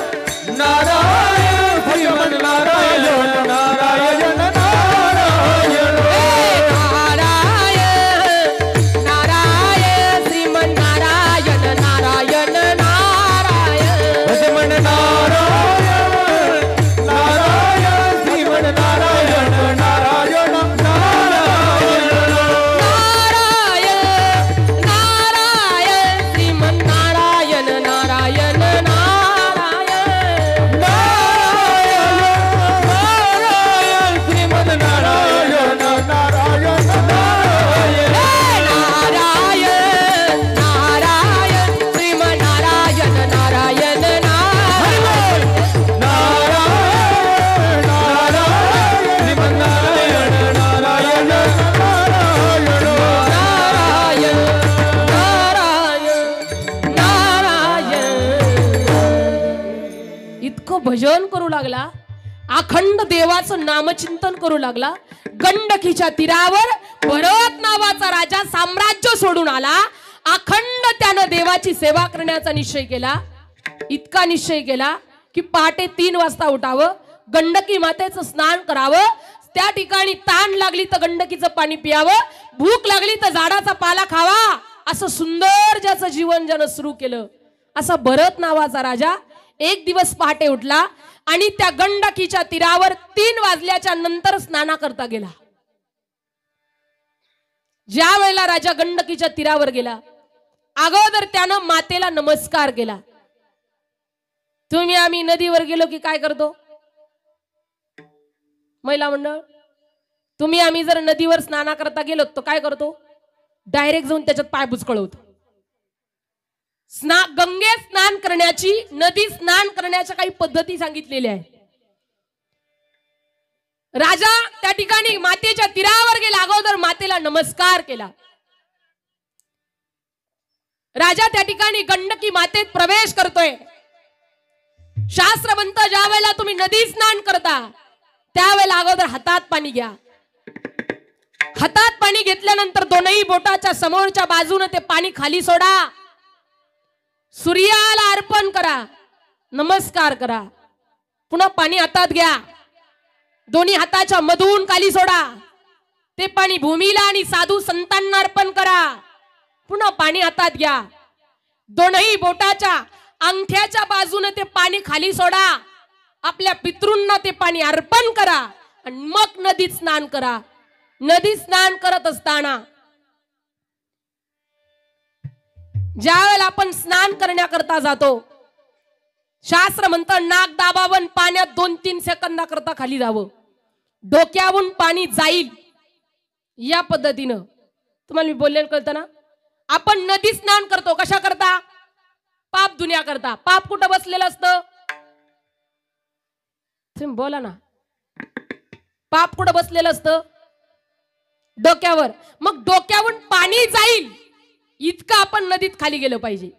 नारायण श्रीमन नारायण, नारायण नारायण. नारायण नारायण श्रीमन नारायण, नारायण नारायण. श्रीमन नारायण, नारायण श्रीमन नारायण, नारायण नारायण. भजन करू लागला, अखंड देवाचं नामचिंतन करू लागला. गंडकीच्या तीरावर भरत नावाचा राजा साम्राज्य सोडून आला. अखंड त्यानं देवाची सेवा करण्याचा निश्चय केला. इतका निश्चय केला की पहाटे 3 वाजता उठावं, गंडकी मातेचं स्नान करावं, त्या ठिकाणी ताण लागली तर गंडकीचं पाणी पियावं, भूक लागली तर झाडाचा पाला खावा, असं सुंदर ज्याचं जीवन ज्यानं सुरू केलं. असा भरत नावाचा राजा एक दिवस पहाटे उठला आणि त्या गंडकीच्या तीरावर 3 वाजल्याच्या नंतर स्नाना करता गेला. ज्या वेळेला राजा गंडकीच्या तीरावर गेला, अगोदर त्यानं मातेला नमस्कार केला. तुम्ही आम्ही नदीवर गेलो की काय करतो महिला मंडळ? तुम्ही आम्ही जर नदीवर स्नाना करता गेलो तर काय करतो? डायरेक्ट जाऊन त्याच्यात पाय बुचकळवतो. गंगेत स्नान करण्याची, नदी स्नान करण्याच्या काही पद्धती सांगितलेल्या आहेत. राजा त्या ठिकाणी मातेच्या तीरावर गेला, अगोदर मातेला नमस्कार केला. राजा त्या ठिकाणी गंडकी मातेत प्रवेश करतोय. शास्त्र म्हणतं ज्या वेळेला तुम्ही नदी स्नान करता त्यावेळेला अगोदर हातात पाणी घ्या. हातात पाणी घेतल्यानंतर दोनही बोटाच्या समोरच्या बाजूने ते पाणी खाली सोडा. सूर्याला अर्पण करा, नमस्कार करा. पुन्हा पाणी हातात घ्या, दोन्ही हाताच्या मधून खाली सोडा. ते पाणी भूमीला आणि साधू संतांना अर्पण करा. पुन्हा पाणी हातात घ्या, दोनही बोटाच्या अंगठ्याच्या बाजूने ते पाणी खाली सोडा. आपल्या पितृंना ते पाणी अर्पण करा आणि मग नदीत स्नान करा. नदी स्नान करत असताना ज्या वेळेला आपण स्नान करण्याकरता जातो शास्त्र म्हणतं नाक दाबावून पाण्यात 2-3 सेकंदाकरता खाली जावं, डोक्यावरून पाणी जाईल. या पद्धतीनं तुम्हाला मी बोललेलं कळतं ना. आपण नदी स्नान करतो कशा करता? पाप धुण्या करता. पाप कुठं बसलेलं असतं? तुम्ही बोला ना. पाप कुठं बसलेलं असतं? डोक्यावर. मग डोक्यावरून पाणी जाईल इतकं आपण नदीत खाली गेलं पाहिजे.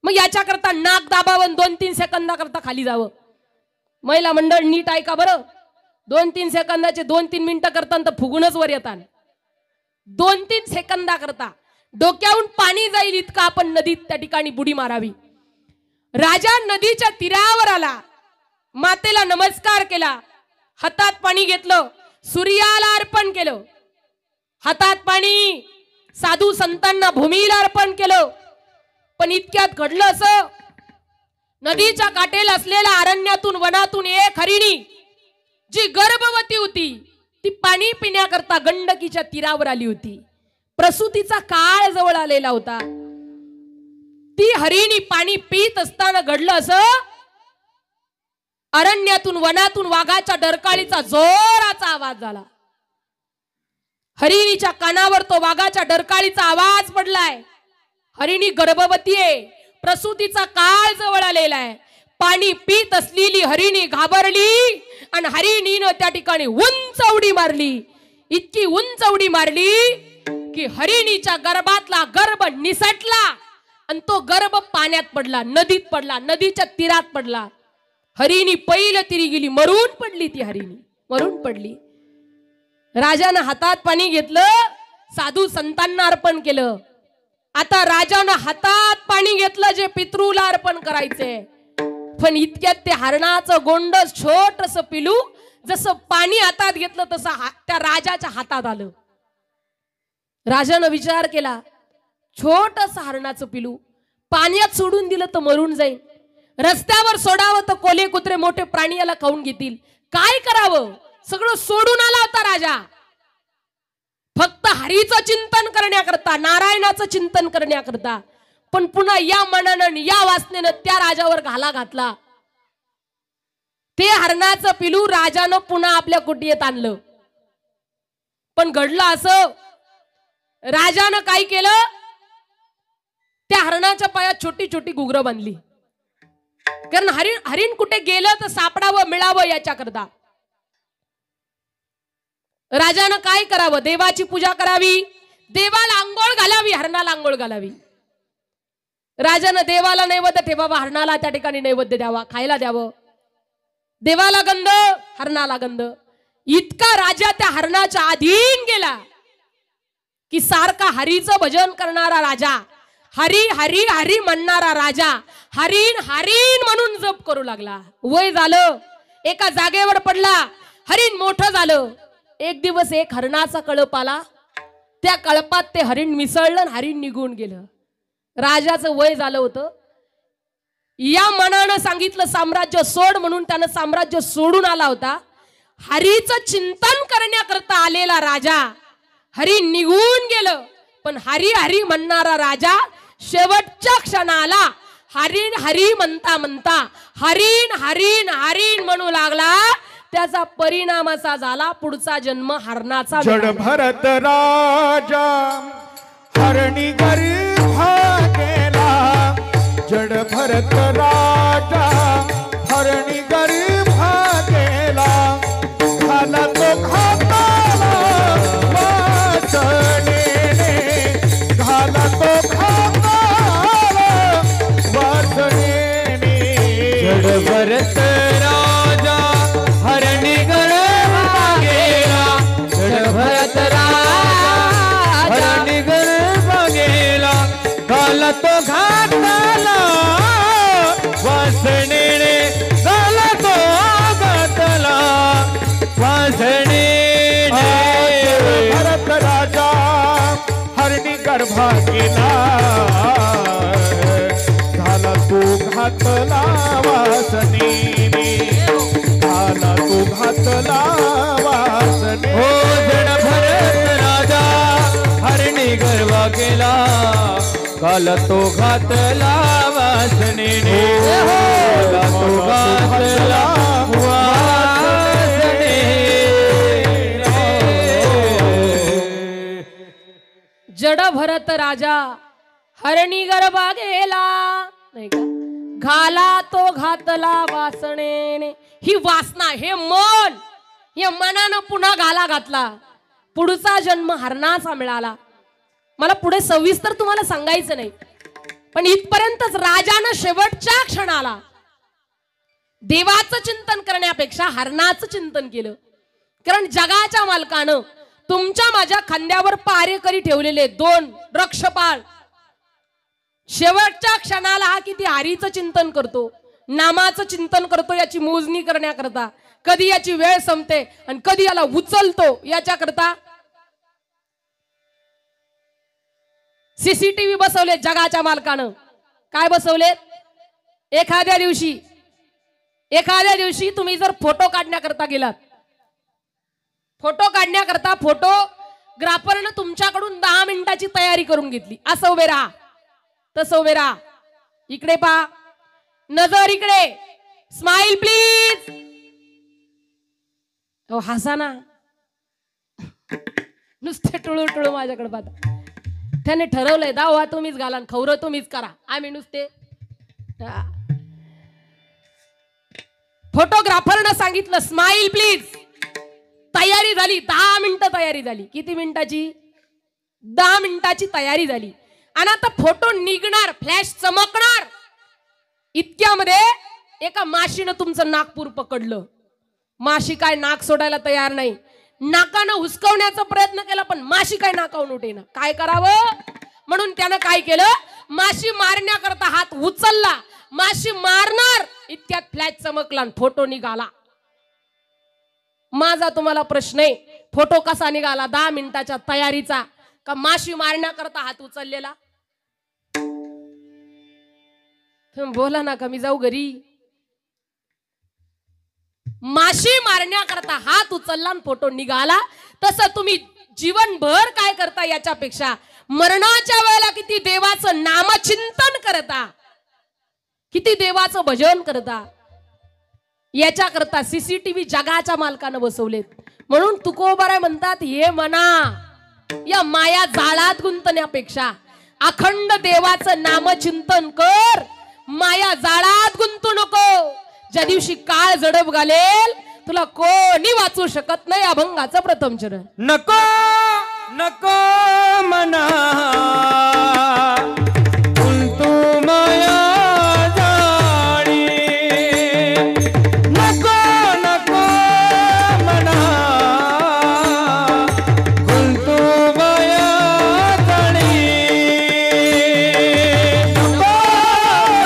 मग याच्याकरता नाक दाबावून 2-3 सेकंदाकरता खाली जावं. महिला मंडळ नीट ऐका बरं. 2-3 सेकंदाचे 2-3 मिनिटं करता तर फुगूनच वर येतात. 2-3 सेकंदाकरता डोक्यावरून पाणी जाईल इतकं आपण नदीत त्या ठिकाणी बुडी मारावी. राजा नदीच्या तीरावर आला, मातेला नमस्कार केला, हातात पाणी घेतलं, सूर्याला अर्पण केलं. हातात पाणी साधू संतांना भूमीला अर्पण केलं. पण इतक्यात घडलं असं, नदीच्या काठेला असलेल्या अरण्यातून वनातून एक हरिणी जी गर्भवती होती ती पाणी पिण्याकरता गंडकीच्या तीरावर आली होती. प्रसूतीचा काळ जवळ आलेला होता. ती हरिणी पाणी पीत असताना घडलं असं, अरण्यातून वनातून वाघाच्या डरकाळीचा जोराचा आवाज झाला. हरिणीच्या कानावर तो वाघाच्या डरकाळीचा आवाज पडलाय. हरिणी गर्भवती आहे, प्रसूतीचा काळ जवळ आलेला आहे. पाणी पीत असलेली हरिणी घाबरली आणि हरिणीनं त्या ठिकाणी उंच उडी मारली. इतकी उंच उडी मारली की हरिणीच्या गर्भातला गर्भ निसटला आणि तो गर्भ पाण्यात पडला, नदीत पडला, नदीच्या तीरात पडला. हरिणी पहिलं तिरी गेली, मरून पडली. ती हरिणी मरून पडली. राजानं हातात पाणी घेतलं, साधू संतांना अर्पण केलं. आता राजानं हातात पाणी घेतलं जे पितृला अर्पण करायचंय. पण इतक्यात ते हरणाचं गोंडस छोटस पिलू जसं पाणी हातात घेतलं तसं त्या राजाच्या हातात आलं. राजानं विचार केला, छोटस हरणाचं पिलू पाण्यात सोडून दिलं तर मरून जाईल, रस्त्यावर सोडावं तर कोले कुत्रे मोठे प्राणी याला खाऊन घेतील, काय करावं? सगळं सोडून आला होता राजा. फक्त हरीचं चिंतन करण्याकरता, नारायणाचं चिंतन करण्याकरता. पण पुन्हा या मनानं या वासनेनं त्या राजावर घाला घातला. ते हरणाचं पिलू राजानं पुन्हा आपल्या कुटीत आणलं. पण घडलं असं, राजानं काय केलं, त्या हरणाच्या पायात छोटी छोटी घुगरं बांधली. कारण हरिण कुठे गेलं तर सापडावं, मिळावं याच्याकरता. राजानं काय करावं, देवाची पूजा करावी, देवाला आंघोळ घालावी, हरणाला आंघोळ घालावी. राजानं देवाला नैवेद्य ठेवावा, हरणाला त्या ठिकाणी नैवेद्य द्यावा, खायला द्यावं. देवाला गंध, हरणाला गंध. इतका राजा त्या हरणाच्या अधीन गेला की सारखा हरीचं भजन करणारा राजा, हरी हरी हरी म्हणणारा राजा हरीण हरीण म्हणून जप करू लागला. वय झालं, एका जागेवर पडला, हरीण मोठं झालं. एक दिवस एक हरणाचा कळप आला, त्या कळपात ते हरिण मिसळलं आणि हरिण निघून गेलं. राजाचं वय झालं होतं. या मनानं सांगितलं साम्राज्य सोड म्हणून त्यानं साम्राज्य सोडून आला होता. हरीचं चिंतन करण्याकरता आलेला राजा हरिण निघून गेलं. पण हरी हरी म्हणणारा राजा शेवटच्या क्षणाला हरिण हरी म्हणता म्हणता हरिण हरिण हरिण म्हणू लागला. त्याचा परिणाम असा झाला, पुढचा जन्म हरणाचा. जड भरत राजा हरणी गर्भा गेला, जड भरत राजा हरणी गर्भा गेला. खाला तो खाताला वासनेने, घाला तो खाताला वासनेने. जड भरत राजा हरणी गर्भा गेला, जड भरत राजा हरणी गर्भा गेला. घाला तो घातला वासनेने, घाला तो घातला वासनेने. भरत राजा हरणी गर्भा गेला, घाला तो घातला वासनेने, घाला तो घातला वासने. हो जड भरत राजा हरणी गर्भा गेला, काल तो घातला वासनेने काल तो घातला वासने जड भरत राजा हरणी गर्भा गेला नाही का घाला तो घातला वासनेने ही वासना हे मन या मनानं पुन्हा घाला घातला पुढचा जन्म हरणाचा मिळाला मला पुढे सविस्तर तुम्हाला सांगायचं नाही पण इथपर्यंतच राजानं शेवटच्या क्षणाला देवाचं चिंतन करण्यापेक्षा हरणाचं चिंतन केलं कारण जगाच्या मालकानं तुमच्या माझ्या खांद्यावर पारेकरी ठेवलेले 2 रक्षपाल शेवटच्या क्षणाला हा किती हरीचं चिंतन करतो नामाचं चिंतन करतो याची मोजणी करण्याकरता कधी याची वेळ संपते आणि कधी याला उचलतो याच्याकरता सीसीटीव्ही बसवले जगाच्या मालकानं काय बसवलेत एखाद्या दिवशी तुम्ही जर फोटो काढण्याकरता गेलात फोटो काढण्याकरता फोटोग्राफरनं तुमच्याकडून 10 मिनिटाची तयारी करून घेतली असं उभे राहा तसं उभे राहा इकडे पहा नजर इकडे स्माइल प्लीज हो हसा ना नुसते टुळू टुळू माझ्याकडे पाहता त्याने ठरवलंय दावा तुम्हीच घाला खवरं तुम्हीच करा आम्ही नुसते फोटोग्राफरनं सांगितलं स्माइल प्लीज तयारी झाली 10 मिनिटं तयारी झाली किती मिनिटाची 10 मिनिटाची तयारी झाली आणि आता फोटो निघणार फ्लॅश चमकणार इतक्यामध्ये एका माशीनं तुमचं नागपूर पकडलं माशी काय नाक सोडायला तयार नाही नाकानं हुसकवण्याचा प्रयत्न केला पण माशी काय नाकावून उठेना काय करावं म्हणून त्यानं काय केलं माशी मारण्याकरता हात उचलला माशी मारणार इतक्यात फ्लॅश चमकला आणि फोटो निघाला माझा तुम्हाला प्रश्न आहे फोटो कसा निघाला 10 मिनिटाच्या तयारीचा का माशी मारण्याकरता हात उचललेला तुम्ही बोला ना का मी जाऊ घरी माशी मारण्याकरता हात उचलला आणि फोटो निघाला तसं तुम्ही जीवनभर काय करता याच्यापेक्षा मरणाच्या वेळेला किती देवाचं नामचिंतन करता किती देवाचं भजन करता याच्याकरता सीसीटीव्ही जगाच्या मालकानं बसवलेत म्हणून तुकोबाराय म्हणतात हे मना या माया जाळात गुंतण्यापेक्षा अखंड देवाचं नामचिंतन कर माया जाळात गुंतू नको ज्या दिवशी काळ जडप घालेल तुला कोणी वाचू शकत नाही अभंगाचं प्रथम चरण नको नको मना गुंतू माया जाळी नको नको मना गुंतू माया जाळी नको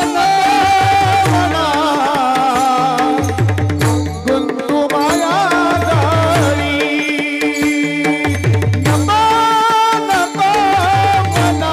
नको मना गुंतू माया जाळी नको नको मना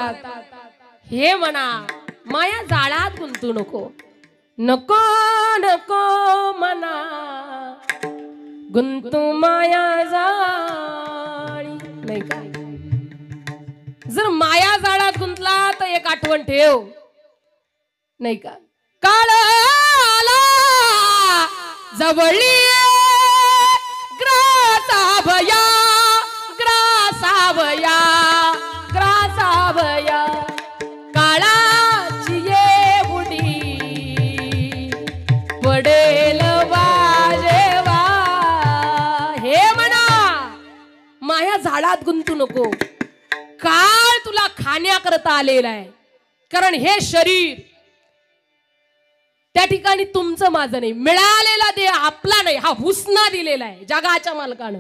म्हणतात हे म्हणा माया जाळात गुंतू नको नको नको म्हणा गुंतू माया जाळी नाही का. जर माया जाळात गुंतला तर एक आठवण ठेव नाही का. काळ आला जवळी ग्रासावया ग्रासावया ग्रासावया काळाची ये बुडी पडेल वाजेवा. हे म्हणा माया झाडात गुंतू नको. काळ तुला खाण्याकरता आलेला आहे कारण हे शरीर त्या ठिकाणी तुमचं माझं नाही. मिळालेला देह आपला नाही हा हुसना दिलेला आहे जगाच्या मालकानं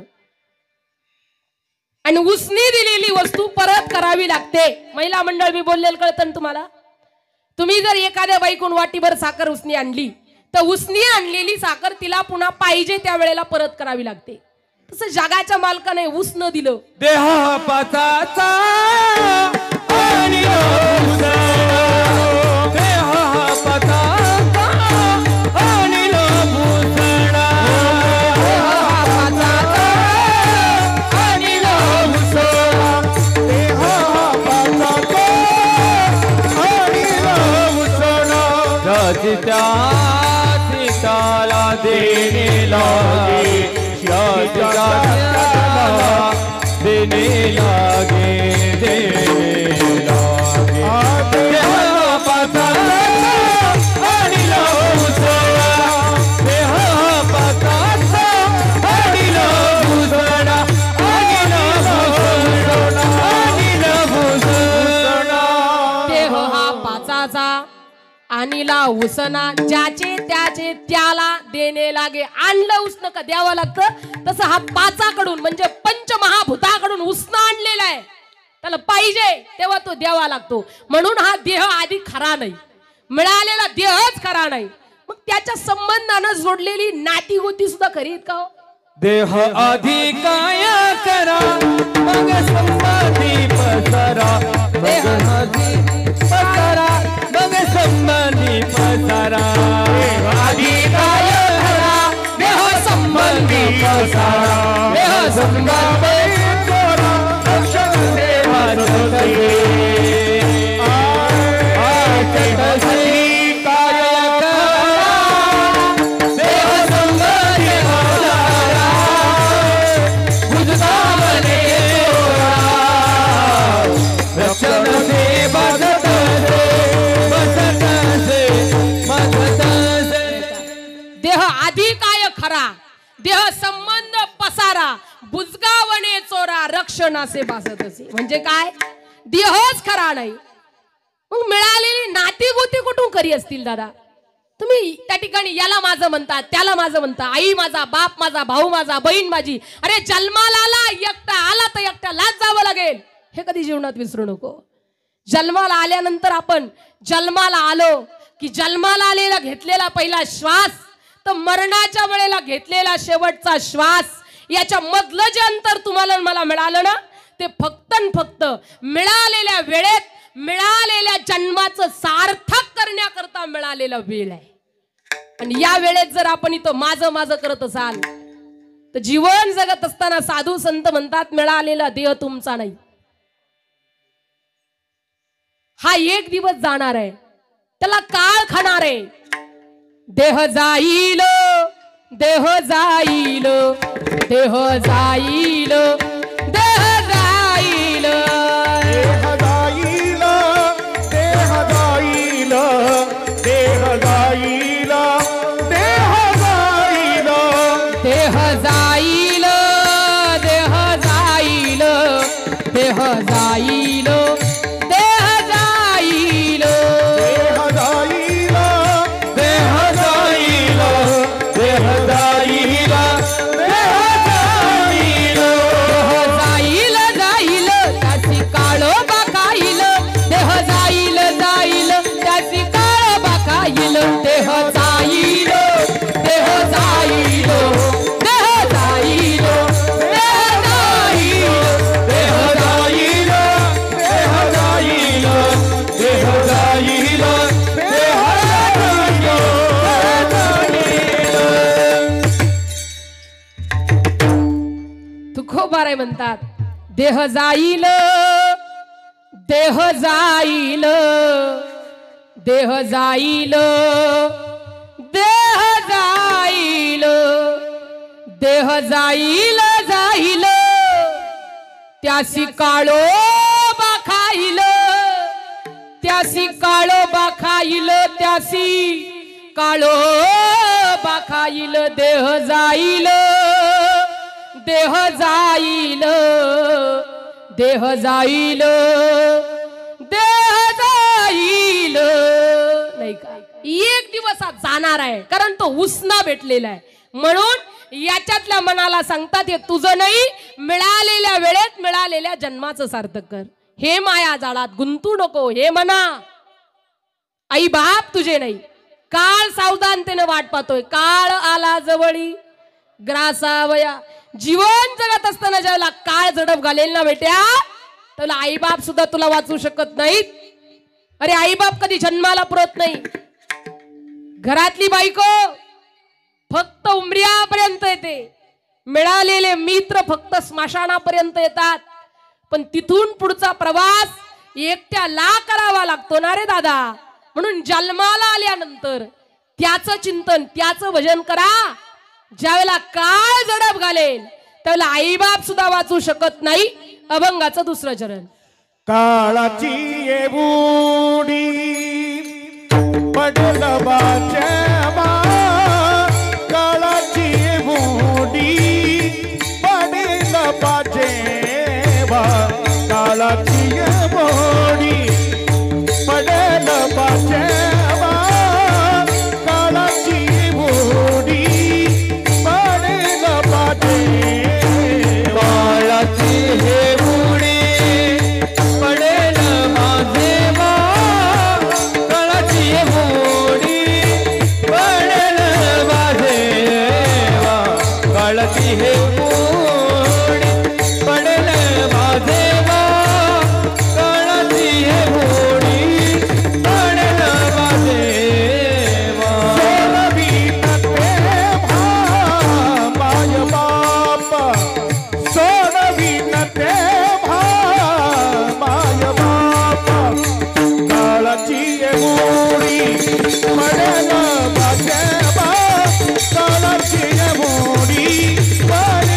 आणि उसनी दिलेली वस्तू परत करावी लागते. महिला मंडळ मी बोललेलं कळतं ना तुम्हाला. तुम्ही जर एखाद्या बाईकून वाटीभर साखर उसनी आणली तर उसनी आणलेली साखर तिला पुन्हा पाहिजे त्या वेळेला परत करावी लागते. तसं जगाच्या मालकाने उसनं दिलं. देह पाचाचा आणि सीताला देने लागे देने लागे देने लागे आणीला उसना ज्याचे त्याचे त्याला देणे लागे. आणलं उसनं का द्यावं लागतं तसं हा पाचाकडून म्हणजे पंचमहाभूताकडून उसनं आणलेला आहे. त्याला पाहिजे तेव्हा तो द्यावा लागतो. म्हणून हा देह आधी खरा नाही मिळालेला देहच खरा नाही. मग त्याच्या संबंधानं जोडलेली नाती गोती सुद्धा खरी आहेत का. देह आधी काय करा मग संबंधी पसरा देह आधी पसरा मग संबंधी पसरा आधी काय करा देह संबंधी पसरा देह संबंधी पसरा रक्षण देवाचे देह संबंध पसारा बुजगावणे चोरा रक्षणाचे बासत असे. म्हणजे काय देहच खरा नाही मग मिळालेली नाती गोती कुठून खरी असतील दादा. तुम्ही त्या ठिकाणी याला माझं म्हणता त्याला माझं म्हणता आई माझा बाप माझा भाऊ माझा बहीण माझी. अरे जन्माला आला एकटा आला तर एकट्यालाच जावं लागेल हे कधी जीवनात विसरू नको. जन्माला आल्यानंतर आपण जन्माला आलो की जन्माला आलेला घेतलेला पहिला श्वास तर मरणाच्या वेळेला घेतलेला शेवटचा श्वास याच्या मधलं जे अंतर तुम्हाला मला मिळालं ना ते फक्त फक्त मिळालेल्या वेळेत मिळालेल्या जन्माचं सार्थक करण्याकरता मिळालेला वेळ आहे. आणि या वेळेत जर आपण इथं माझं माझं करत असाल तर जीवन जगत असताना साधू संत म्हणतात मिळालेला देह तुमचा नाही. हा एक दिवस जाणार आहे त्याला काळ खाणार आहे. देह जाईल देह जाईल देह जाईल देह जाईल देह जाईल देह जाईल देह जाईल देह जाईल देह जाईल देह जाईल देह जाईल तुकोबाराय म्हणतात, देह जाईल देह जाईल देह जाईल देह जाईल देह जाईल जाईल त्यासी काळोबा खाईल त्यासी काळोबा खाईल त्यासी काळोबा खाईल देह जाईल देह जाईल देह जाईल देह जाईल नाही का, एक दिवस जाणार आहे, कारण तो उसना भेटलेला आहे. म्हणून याच्यातल्या मनाला सांगतात, हे तुझं नाही, मिळालेल्या वेळेत मिळालेल्या जन्माचं सार्थक कर. हे माया जाळात गुंतू नको. हे मना, आई बाप तुझे नाही. काळ सावधानतेने वाट पाहतोय, काळ आला जवळी ग्रासावया. जीवन जगत असताना ज्याला काळ झडप घालेल ना बेट्या, त्याला आई बाप सुद्धा तुला वाचू शकत नाहीत. अरे आई बाप कधी जन्माला पुरत नाही. घरातली बायको फक्त उमऱ्यापर्यंत येते, मिळालेले मित्र फक्त स्मशानापर्यंत येतात. पण तिथून पुढचा प्रवास एकट्याला करावा लागतो ना रे दादा. म्हणून जन्माला आल्यानंतर त्याचं चिंतन, त्याचं भजन करा. ज्यावेळेला काळ झडप घालेल त्यावेळेला आई बाप सुद्धा वाचू शकत नाही. अभंगाचं दुसरं चरण. काळाची येऊडी पडल बाजेवा, काळाची येऊडी पडल बाजेवा, काळाची येऊडी पडल बाजेवा, काळाची येऊडी पडल बाजेवा, काळाची येऊडी पडेल माझेवा, काळाची येऊडी पडेल माझेवा, काळाची येऊडी पडेल माझेवा, काळाची येऊडी पडेल माझेवा. सोडवीन ते माय बाप, काळाची येऊडी पडेल माझेवा, काळाची येऊडी पडेल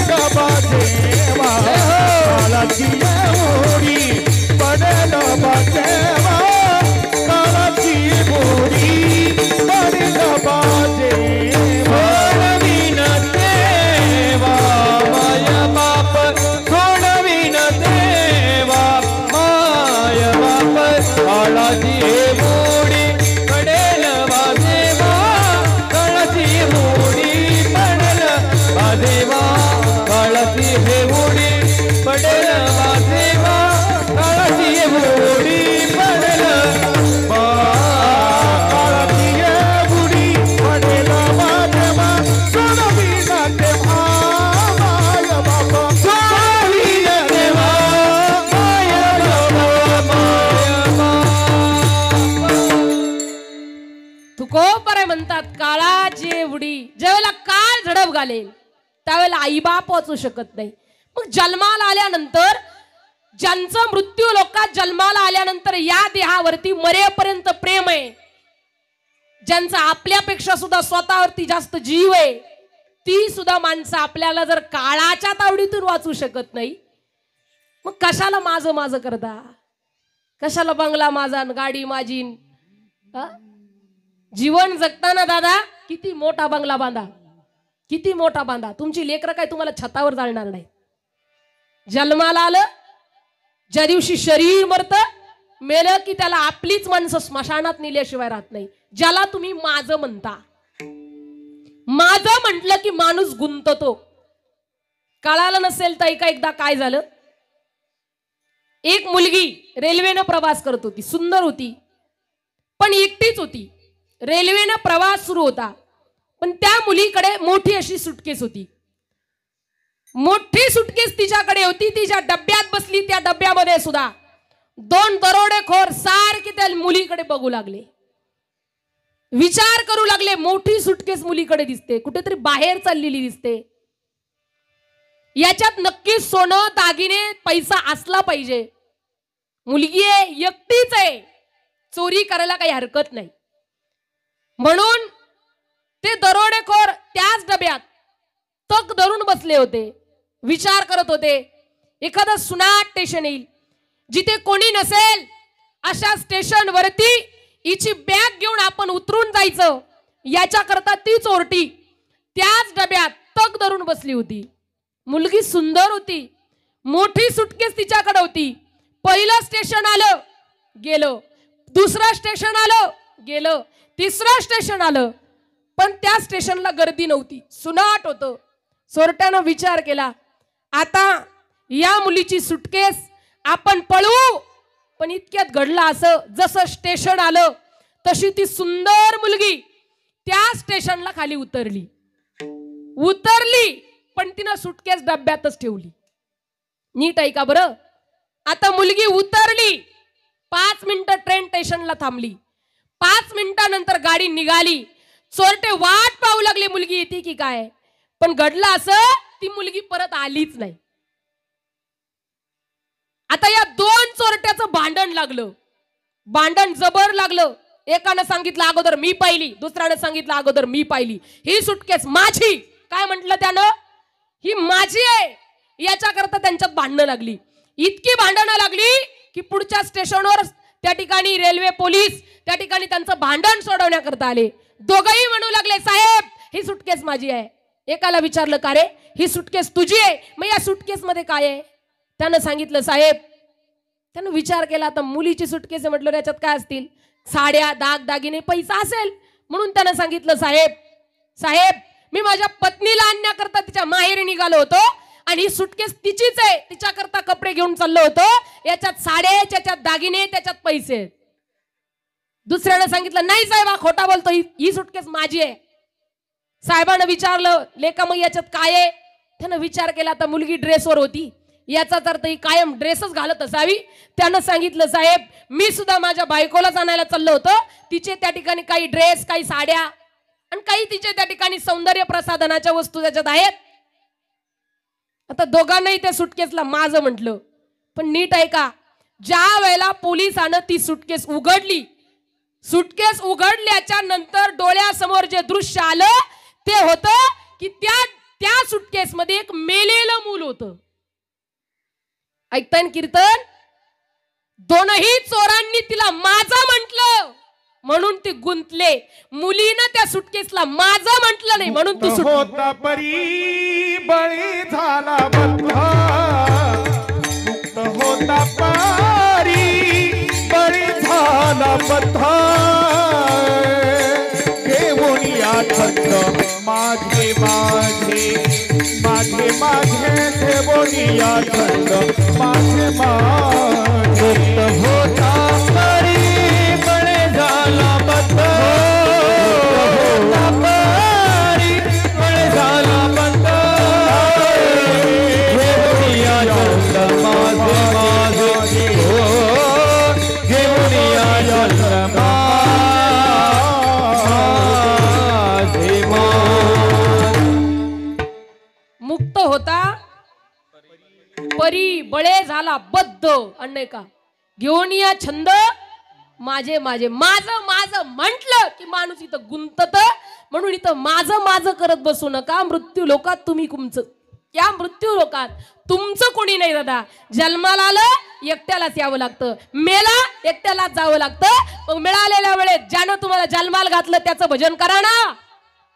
माझेवा, काळाची येऊडी पडेल माझेवा, काळाची येऊडी पडेल माझेवा. सोडवीन देवा माय बाप, सोडवीन देवा माय बाप, काळाची येऊडी पडेल माझेवा, काळाची येऊडी पडेल माझेवा, काळाची येऊडी पडेल माझेवा, काळाची येऊडी पडेल काळाची येऊडी पडेल माझेवा. सोडवीन देवा माय बाप, सोडवीन देवा माय बाप, माय बाप. तुकोबाराय म्हणतात, काळाची येऊडी ज्यावेळेला काळ झडप घालेल त्यावेळेला आई बाप वाचू शकत नाही. मग जन्माला आल्यानंतर, ज्यांचं मृत्यू लोकात जन्माला आल्यानंतर या देहावरती मरेपर्यंत प्रेम आहे, ज्यांचा आपल्यापेक्षा सुद्धा स्वतःवरती जास्त जीव आहे, ती सुद्धा माणसं आपल्याला जर काळाच्या तावडीतून वाचू शकत नाही, मग कशाला माझं माझं करता? कशाला बंगला माझा, गाडी माझी? जीवन जगताना दादा किती मोठा बंगला बांधा, किती मोठा बांधा. तुमची लेकरं काय तुम्हाला छतावर जाळणार नाही. जन्माला आलं, ज्या दिवशी शरीर मरतं, मेलं की त्याला आपलीच माणसं स्मशानात नेल्याशिवाय राहत नाही. ज्याला तुम्ही माझं म्हणता, माझं म्हटलं की माणूस गुंततो. कळालं नसेल तर एकदा काय झालं, एक मुलगी रेल्वेनं प्रवास करत होती, सुंदर होती पण एकटीच होती. रेल्वेनं प्रवास सुरू होता, पण त्या मुलीकडे मोठी अशी सुटकेस होती. मोठी सुटकेस तिच्याकडे होती. तिच्या डब्यात बसली. त्या डब्यामध्ये सुद्धा 2 दरोडेखोर सारखे त्या मुलीकडे बघू लागले, विचार करू लागले. मोठी सुटकेस मुलीकडे दिसते, कुठेतरी बाहेर चाललेली दिसते. याच्यात नक्की सोनं दागिने पैसा असला पाहिजे. मुलगी आहे, एकटीच आहे, चोरी करायला काही हरकत नाही. म्हणून ते दरोडेखोर त्याच डब्यात तक धरून बसले होते, विचार करत होते एखादं सुनाट स्टेशन येईल जिथे कोणी नसेल, अशा स्टेशन वरती हिची बॅग घेऊन आपण उतरून जायचं. याच्याकरता ती चोरटी त्याच डब्यात तक धरून बसली होती. मुलगी सुंदर होती, मोठी सुटकेस तिच्याकडे होती. पहिलं स्टेशन आलं गेलं, दुसरं स्टेशन आलं गेलं, तिसरं स्टेशन आलं, पण त्या स्टेशनला गर्दी नव्हती, सुनाट होतं. चोरट्यानं विचार केला, आता या मुलीची सुटकेस आपण पळू. पण इतक्यात घडलं असं, जसं स्टेशन आलं तशी ती सुंदर मुलगी त्या स्टेशनला खाली उतरली. पण तिनं सुटकेस डब्यातच ठेवली. नीट ऐका बरं. आता मुलगी उतरली, 5 मिनिटं ट्रेन स्टेशनला थांबली. 5 मिनिटानंतर गाडी निघाली. चोरटे वाट पाहू लागले मुलगी येते की काय. पण घडलं असं, ती मुलगी परत आलीच नाही. आता या 2 चोरट्याचं भांडण लागलं, भांडण जबर लागलं. एकानं सांगितलं अगोदर मी पाहिली, दुसऱ्यानं सांगितलं अगोदर मी पाहिली, ही सुटकेस माझी. काय म्हटलं त्यानं, ही माझी आहे. याच्याकरता त्यांच्यात भांडणं लागली. इतकी भांडणं लागली की पुढच्या स्टेशनवर त्या ठिकाणी रेल्वे पोलीस त्या ठिकाणी त्यांचं भांडण सोडवण्याकरता आले. दोघंही म्हणू लागले, साहेब ही सुटकेस माझी आहे. एकाला विचारलं, का रे ही सुटकेस तुझी आहे, मग या सुटकेस मध्ये काय आहे. त्यानं सांगितलं, साहेब. त्यानं विचार केला, आता मुलीची सुटकेस आहे म्हटलं, याच्यात काय असतील, साड्या दागिने पैसा असेल. म्हणून त्यानं सांगितलं, साहेब मी माझ्या पत्नीला आणण्याकरता तिच्या माहेरी निघालो होतो आणि ही सुटकेस तिचीच आहे, तिच्याकरता कपडे घेऊन चाललो होतो. याच्यात साड्या, याच्यात दागिने, त्याच्यात पैसे. दुसऱ्यानं सांगितलं, नाही साहेब हा खोटा बोलतो, ही सुटकेस माझी आहे. साहेबांना विचारलं, लेका मग याच्यात काय आहे. त्यानं विचार केला, आता मुलगी ड्रेसवर होती, याचाच अर्थ ही कायम ड्रेसच घालत असावी. त्यानं सांगितलं, साहेब मी सुद्धा माझ्या बायकोलाच आणायला चाललो होतो, तिचे त्या ठिकाणी काही ड्रेस, काही साड्या आणि काही तिचे त्या ठिकाणी सौंदर्य प्रसाधनाच्या वस्तू त्याच्यात आहेत. आता दोघांनाही त्या सुटकेसला माझं म्हटलं. पण नीट ऐका, ज्या वेळेला पोलिसानं ती सुटकेस उघडली, सुटकेस उघडल्याच्या नंतर डोळ्यासमोर जे दृश्य आलं ते होतं की त्या सुटकेस मध्ये एक मेलेलं मूल होतं. ऐकताय कीर्तन. दोनही चोरांनी तिला माझा म्हटलं म्हणून ती गुंतले. मुलीनं त्या सुटकेसला माझं म्हटलं नाही म्हणून ती होता परी बळी झाला बद्धा. मुक्त होता परी बळी झाला बद्धा. घेऊन या छंद माझे माझे माझे माझे घेऊन या छंद माझे माझे. मुक्त होता परी बळी झाला बद्धा. होता परी बळी झाला बद्धा. घेऊन या छंद माझे माझे घेऊन या छंद मुक्त होता परी बळे झाला बद्ध. आणि का घेऊन या छंद माझे माझे. माझं माझं म्हटलं की माणूस इथं गुंतत. म्हणून इथं माझं माझं करत बसू नका. मृत्यू लोकात तुम्ही तुमचं, या मृत्यू लोकात तुमचं कोणी नाही दादा. जन्माला आलं एकट्यालाच यावं लागतं, मेला एकट्यालाच जावं लागतं. मग मिळालेल्या वेळेत ज्यानं तुम्हाला जन्माला घातलं त्याचं भजन करा ना.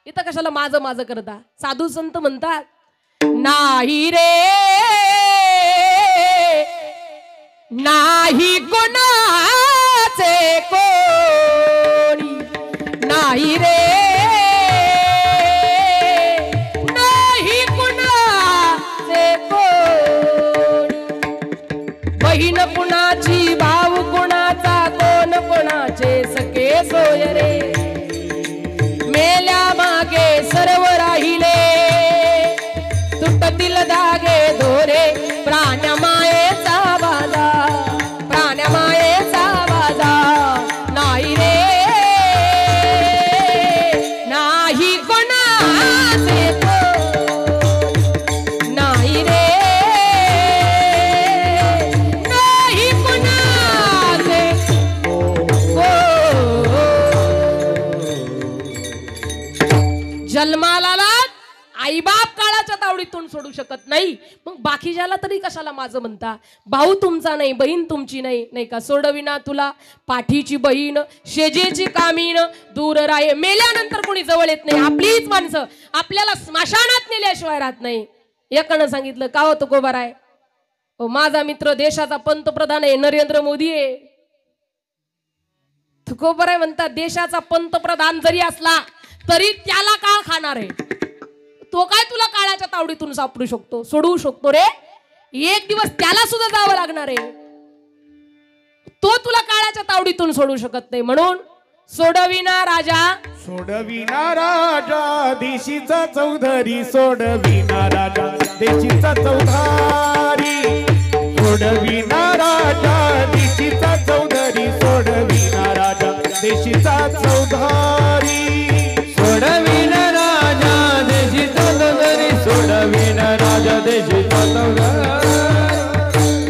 इथं कशाला माझं माझं करता. साधू संत म्हणतात, नाही रे नाही कोणाचे कोणी, नाही रे नाही कोणाचे कोणी. बहीण कुणाची, भाऊ कुणाचा, कोण कोणाचे सखे सोय रे. मेल्या मागे सर्व राहिले, तुटतील धागे दोरे. प्राणमायेचा बाजा, प्राणमायेचा बाजा. नाही रे जन्माला आईबाप काळाच्या तावडीतून सोडू शकत नाही, मग बाकीच्याला तरी कशाला माझं म्हणता? भाऊ तुमचा नाही, बहीण तुमची नाही, नाही का? सोडविना तुला पाठीची बहीण, शेजेची कामीण, दूर राहे. मेल्यानंतर कोणी जवळ येत नाही. आपलीच माणसं आपल्याला स्मशानात नेल्याशिवाय राहत नाही. एकानं सांगितलं, का हो तुकोबाराय, माझा मित्र देशाचा पंतप्रधान आहे, नरेंद्र मोदी आहे. तुकोबाराय म्हणतात, देशाचा पंतप्रधान जरी असला तरी त्याला काळ खाणार आहे. तो काय तुला काळाच्या तावडीतून सापडू शकतो, सोडवू शकतो रे? एक दिवस त्याला सुद्धा जावं लागणार आहे. तो तुला काळाच्या तावडीतून सोडू शकत नाही. म्हणून सोडविना राजा, सोडविना राजा देशीचा चौधरी, सोडविना राजा देशीचा चौधारी, सोडविना राजा देशीचा चौधरी, सोडविना राजा देशीचा चौधारी, सोडविना राजा देशीचा चौधरी, सोडविना राजा देशीचा चौधरी.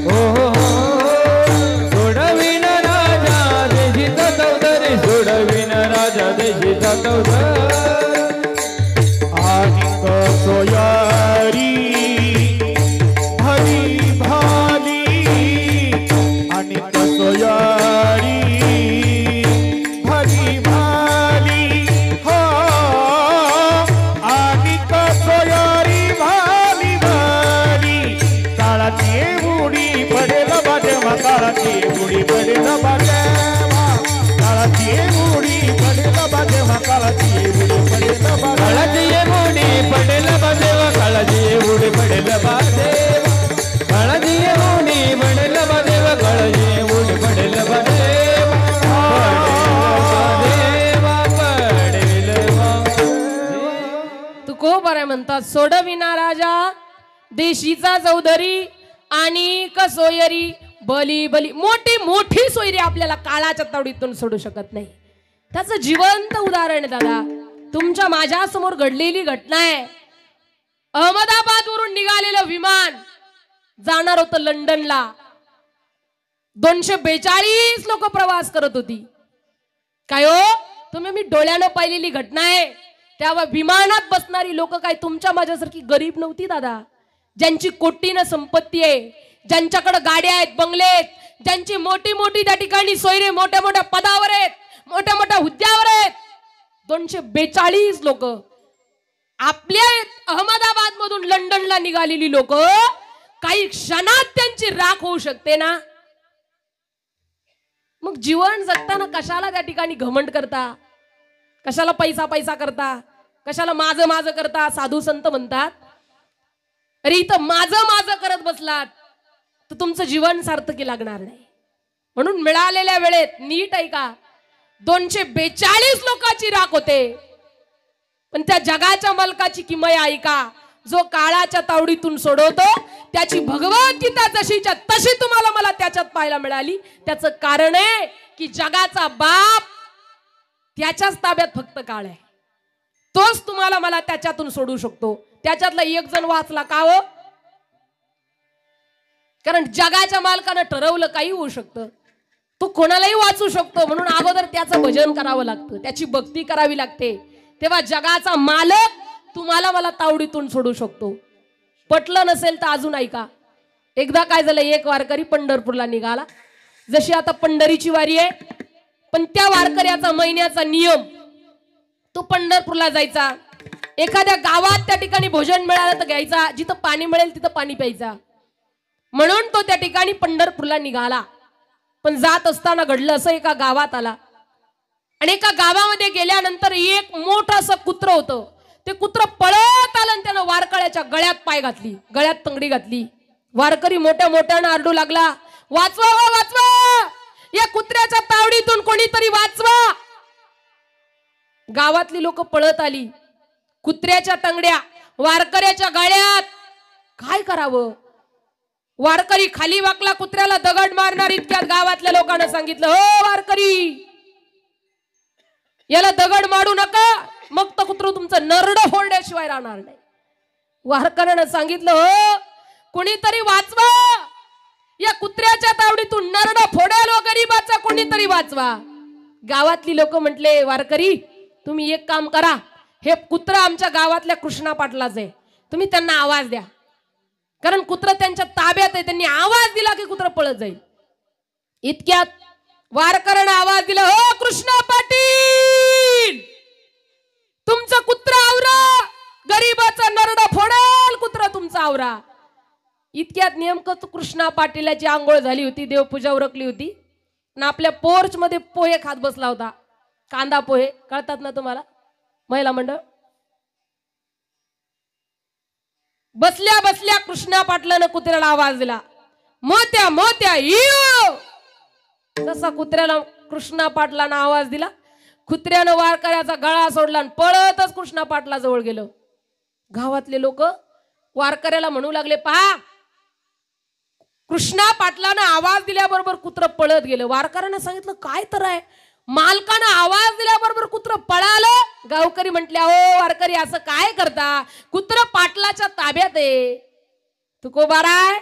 हो सोडविना राजा देशीचा चौधरी, सोडविना राजा देशीचा चौधरी. आणि सोयारी भरी भाली, आणि सोयारी भरी भाली, हो आणि सोयारी भाली भाली. काळाची बुडी पडेल बाजेवा, काळाची बुडी पडेल बाजेवा, काळाची बुडी पडेल बाजेवा, काळाची बुडी पडेल बाजेवा, काळाची बुडी पडेल बाजेवा, काळाची बुडी पडेल बाजेवा, काळाची बुडी पडेल बाजेवा, काळाची बुडी पडेल बाजेवा, पडेल बाजेवा. तुकोबाराय म्हणतात, सोडविना राजा देशीचा चौधरी आणि कसोयरी बली बली. मोठी मोठी सोयरी आपल्याला काळाच्या तावडीतून सोडू शकत नाही. त्याचं जिवंत उदाहरण दादा तुमच्या माझ्या समोर घडलेली घटना आहे. अहमदाबाद वरून निघालेलं विमान जाणार होतं लंडनला. 242 लोक प्रवास करत होती. काय हो, तुम्ही मी डोळ्यानं पाहिलेली घटना आहे. तेव्हा विमानात बसणारी लोक काय तुमच्या माझ्यासारखी गरीब नव्हती दादा. ज्यांची कोटीनं संपत्ती आहे, ज्यांच्याकडे गाड्या आहेत, बंगले आहेत, ज्यांची मोठी मोठी त्या ठिकाणी सोयरे मोठ्या मोठ्या पदावर आहेत, मोठ्या मोठ्या हुद्द्यावर आहेत. 242 लोक आपल्या अहमदाबाद मधून लंडनला निघालेली लोक काही क्षणात त्यांची राख होऊ शकते ना. मग जीवन जगताना कशाला त्या ठिकाणी घमंड करता, कशाला पैसा पैसा करता, कशाला माझं माझं करता. साधू संत म्हणतात, अरे इथं माझं माझं करत बसलात तर तुमचं जीवन सार्थकी लागणार नाही. म्हणून मिळालेल्या वेळेत नीट ऐका, 242 लोकांची राख होते, पण त्या जगाच्या मालकाची किमया ऐका. जो काळाच्या तावडीतून सोडवतो त्याची भगवद्गीता जशीच्या तशी तुम्हाला मला त्याच्यात पाहायला मिळाली. त्याचं कारण आहे की जगाचा बाप त्याच्याच ताब्यात फक्त काळ आहे. तोच तुम्हाला मला त्याच्यातून सोडू शकतो. त्याच्यातला एक जण वाचला का हो? कारण जगाच्या मालकानं ठरवलं काही होऊ शकतं, तो कोणालाही वाचू शकतो. म्हणून अगोदर त्याचं भजन करावं लागतं, त्याची भक्ती करावी लागते, तेव्हा जगाचा मालक तुम्हाला मला तावडीतून सोडू शकतो. पटलं नसेल तर अजून ऐका. एकदा काय झालं, एक वारकरी पंढरपूरला निघाला. जशी आता पंढरीची वारी आहे, पण त्या वारकऱ्याचा महिन्याचा नियम, तो पंढरपूरला जायचा. एखाद्या गावात त्या ठिकाणी भोजन मिळालं तर घ्यायचा, जिथं पाणी मिळेल तिथं पाणी प्यायचा. म्हणून तो त्या ठिकाणी पंढरपूरला निघाला. पण जात असताना घडलं असं, एका गावात आला आणि एका गावामध्ये गेल्यानंतर एक मोठं असं कुत्र होतं. ते कुत्र पळत आलं आणि त्यानं वारकऱ्याच्या गळ्यात पाय घातली, गळ्यात तंगडी घातली. वारकरी मोठ्या मोठ्यानं आरडू लागला, वाचवा हो वाचवा, या कुत्र्याच्या तावडीतून कोणीतरी वाचवा. गावातली लोक पळत आली. कुत्र्याच्या तंगड्या वारकऱ्याच्या गळ्यात. काय करावं? वारकरी खाली वाकला, कुत्र्याला दगड मारणार. इतक्यात गावातल्या लोकांना सांगितलं, हो वारकरी, याला दगड मारू नका, मग तो कुत्र तुमचं नरडं फोडण्याशिवाय राहणार नाही. वारकऱ्यानं सांगितलं, हो कोणीतरी वाचवा, या कुत्र्याच्या तावडीतून नरडं फोडायला गरीबाचा कोणीतरी वाचवा. गावातली लोक म्हटले, वारकरी तुम्ही एक काम करा, हे कुत्र आमच्या गावातल्या कृष्णा पाटलाचं आहे, तुम्ही त्यांना आवाज द्या, कारण कुत्र त्यांच्या ताब्यात आहे, त्यांनी आवाज दिला की कुत्र पळत जाईल. इतक्यात वारकऱ्याने आवाज दिला, हो कृष्णा पाटील, तुमचं कुत्र आवरा, गरीबाचा नरडा फोडेल कुत्र तुमचा आवरा. इतक्यात नेमकं कृष्णा पाटीलाची आंघोळ झाली होती, देवपूजा उरकली होती ना, आपल्या पोर्च मध्ये पोहे खात बसला होता, कांदा पोहे कळतात ना तुम्हाला, महिला मंडळ. बसल्या बसल्या कृष्णा पाटलानं कुत्र्याला आवाज दिला, मोत्या मोत्या येऊ. जसा कुत्र्याला कृष्णा पाटलानं आवाज दिला, कुत्र्यानं वारकऱ्याचा गळा सोडला आणि पळतच कृष्णा पाटला जवळ गेलो. गावातले लोक वारकऱ्याला म्हणू लागले, पहा कृष्णा पाटलानं आवाज दिल्याबरोबर कुत्र पळत गेलं. वारकऱ्यानं सांगितलं, काय तर आहे, मालकानं आवाज दिल्याबरोबर कुत्र पळालं. गावकरी म्हटले, ओ वारकरी असं काय करता, कुत्र पाटलाच्या ताब्यात आहे. तुकोबाराय,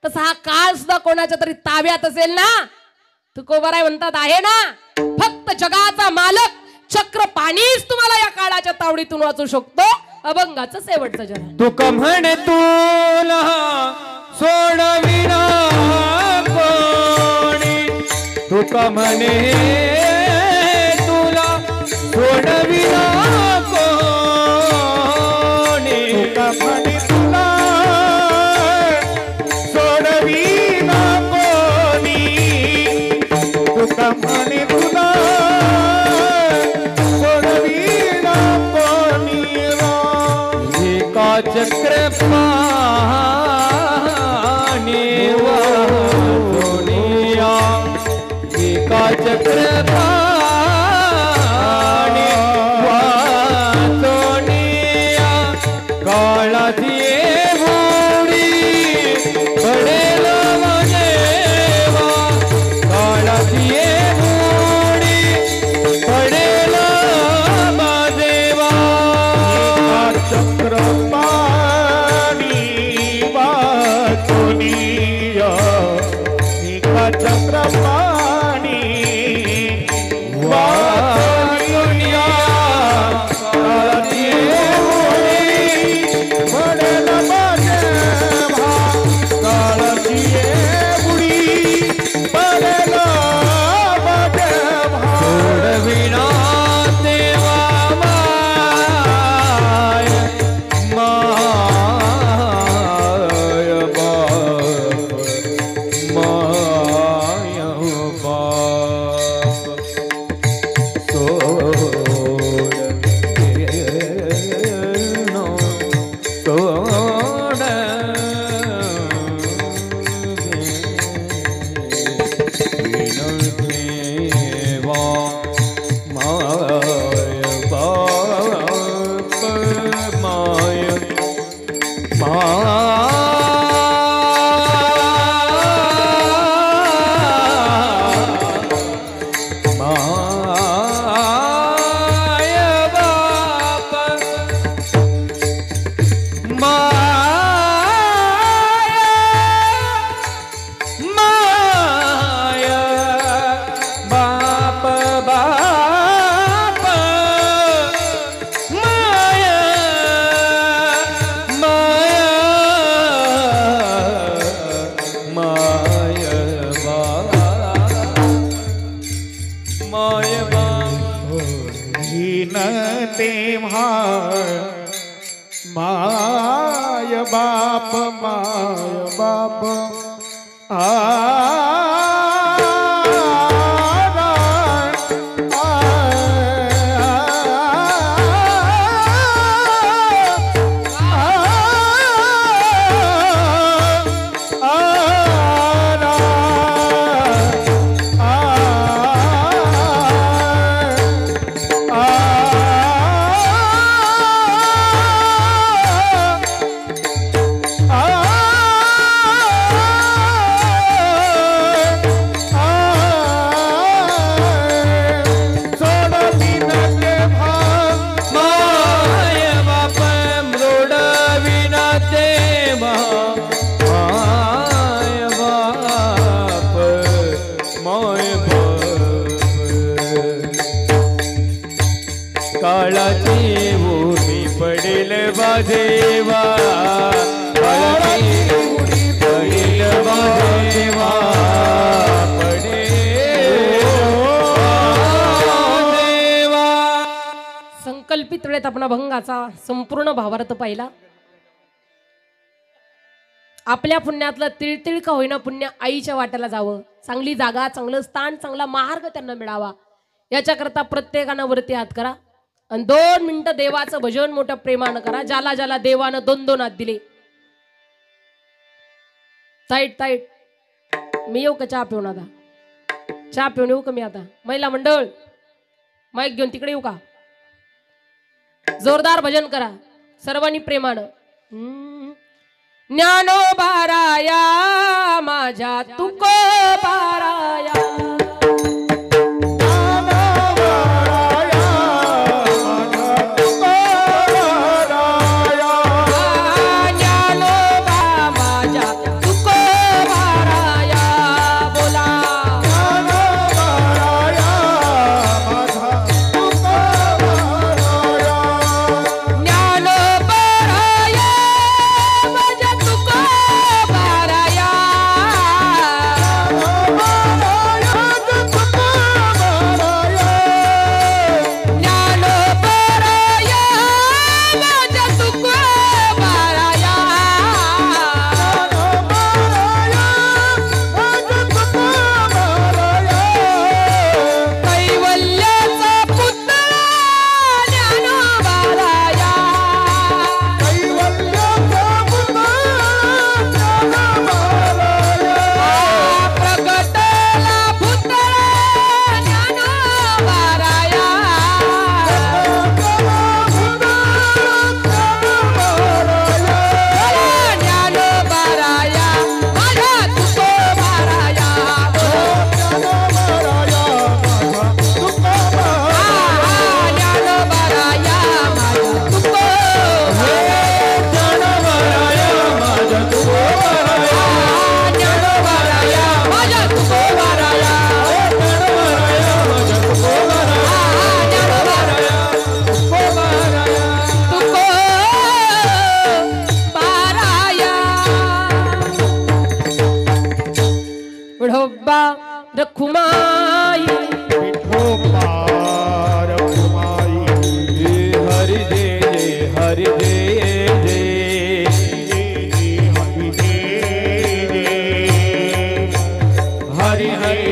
तसा हा काळ सुद्धा कोणाच्या तरी ताब्यात असेल ना. तुकोबाराय म्हणतात, आहे ना, फक्त जगाचा मालक चक्र पाणीच तुम्हाला या काळाच्या तावडीतून वाचू शकतो. अभंगाचं शेवटचं जरा. तुक म्हणे तुला सोडविना कोणी, तुक म्हणे तुला सोडविना कोणी, तुक म्हणे तुला सोडविना कोणी, तुक म्हणे तुला सोडविना कोणी. एका चक्र पाणी वाचोनिया, एका चक्र पाणी वाचोनिया, काळाची एवढी पडेल देवा, काळाची एवढी पडेल देवा. चक्र पाणी वाचोनिया, एका चक्र पाणी वाचोनिया, काळाची एवढी पडेल देवा, काळाची एवढी पडेल देवा. सोडविना देवा माय, माय बाप, माय बाप. सोडविना, सोडविना देवा माय बाप, माय माय बाप, माय बाप, बाप माय, माय माय बाप, माय बाप. हीन तेव्हा माय बाप, माय बाप. काळाची पडेल बा देवा काळजी उडी पडेल बा देवा पडेल देवा. संकल्पित वेळेत आपण अभंगाचा संपूर्ण भावार्थ पाहिला. आपल्या पुण्यातलं तिळतिळ का होईना पुण्य आईच्या वाट्याला जावं, चांगली जागा, चांगलं स्थान, चांगला मार्ग त्यांना मिळावा, याच्याकरता प्रत्येकानं वरती हात करा आणि 2 मिनिटं देवाचं भजन मोठ्या प्रेमानं करा. ज्याला ज्याला देवानं 2-2 हात दिले. Tight tight. मी येऊ का चहा पिऊन? आता चहा पिऊन येऊ का मी? आता महिला मंडळ माईक घेऊन तिकडे येऊ का? जोरदार भजन करा सर्वांनी प्रेमानं. ज्ञानोबाराया माझ्या तुकोबाराया रखुमाई हरि जय हरि जय हरि हरि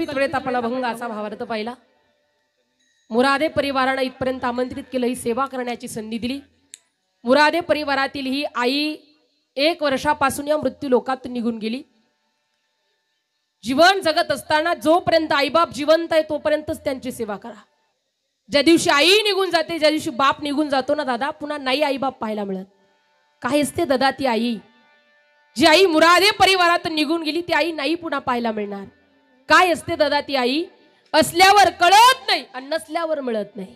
किंचित वेळेत आपण अभंगाचा भावार्थ पाहिला. मुरादे परिवारानं इथपर्यंत आमंत्रित केलं, ही सेवा करण्याची संधी दिली. मुरादे परिवारातील ही आई 1 वर्षापासून या मृत्यू लोकातून निघून गेली. जीवन जगत असताना जोपर्यंत आईबाप जिवंत आहे तोपर्यंतच त्यांची सेवा करा. ज्या दिवशी आई निघून जाते, ज्या दिवशी बाप निघून जातो ना दादा, पुन्हा नाही आईबाप पाहायला मिळत. काय असते दादा ती आई? जी आई मुरादे परिवारातून निघून गेली ती आई नाही पुन्हा पाहायला मिळणार. काय असते दादा ती आई? असल्यावर कळत नाही आणि नसल्यावर मिळत नाही.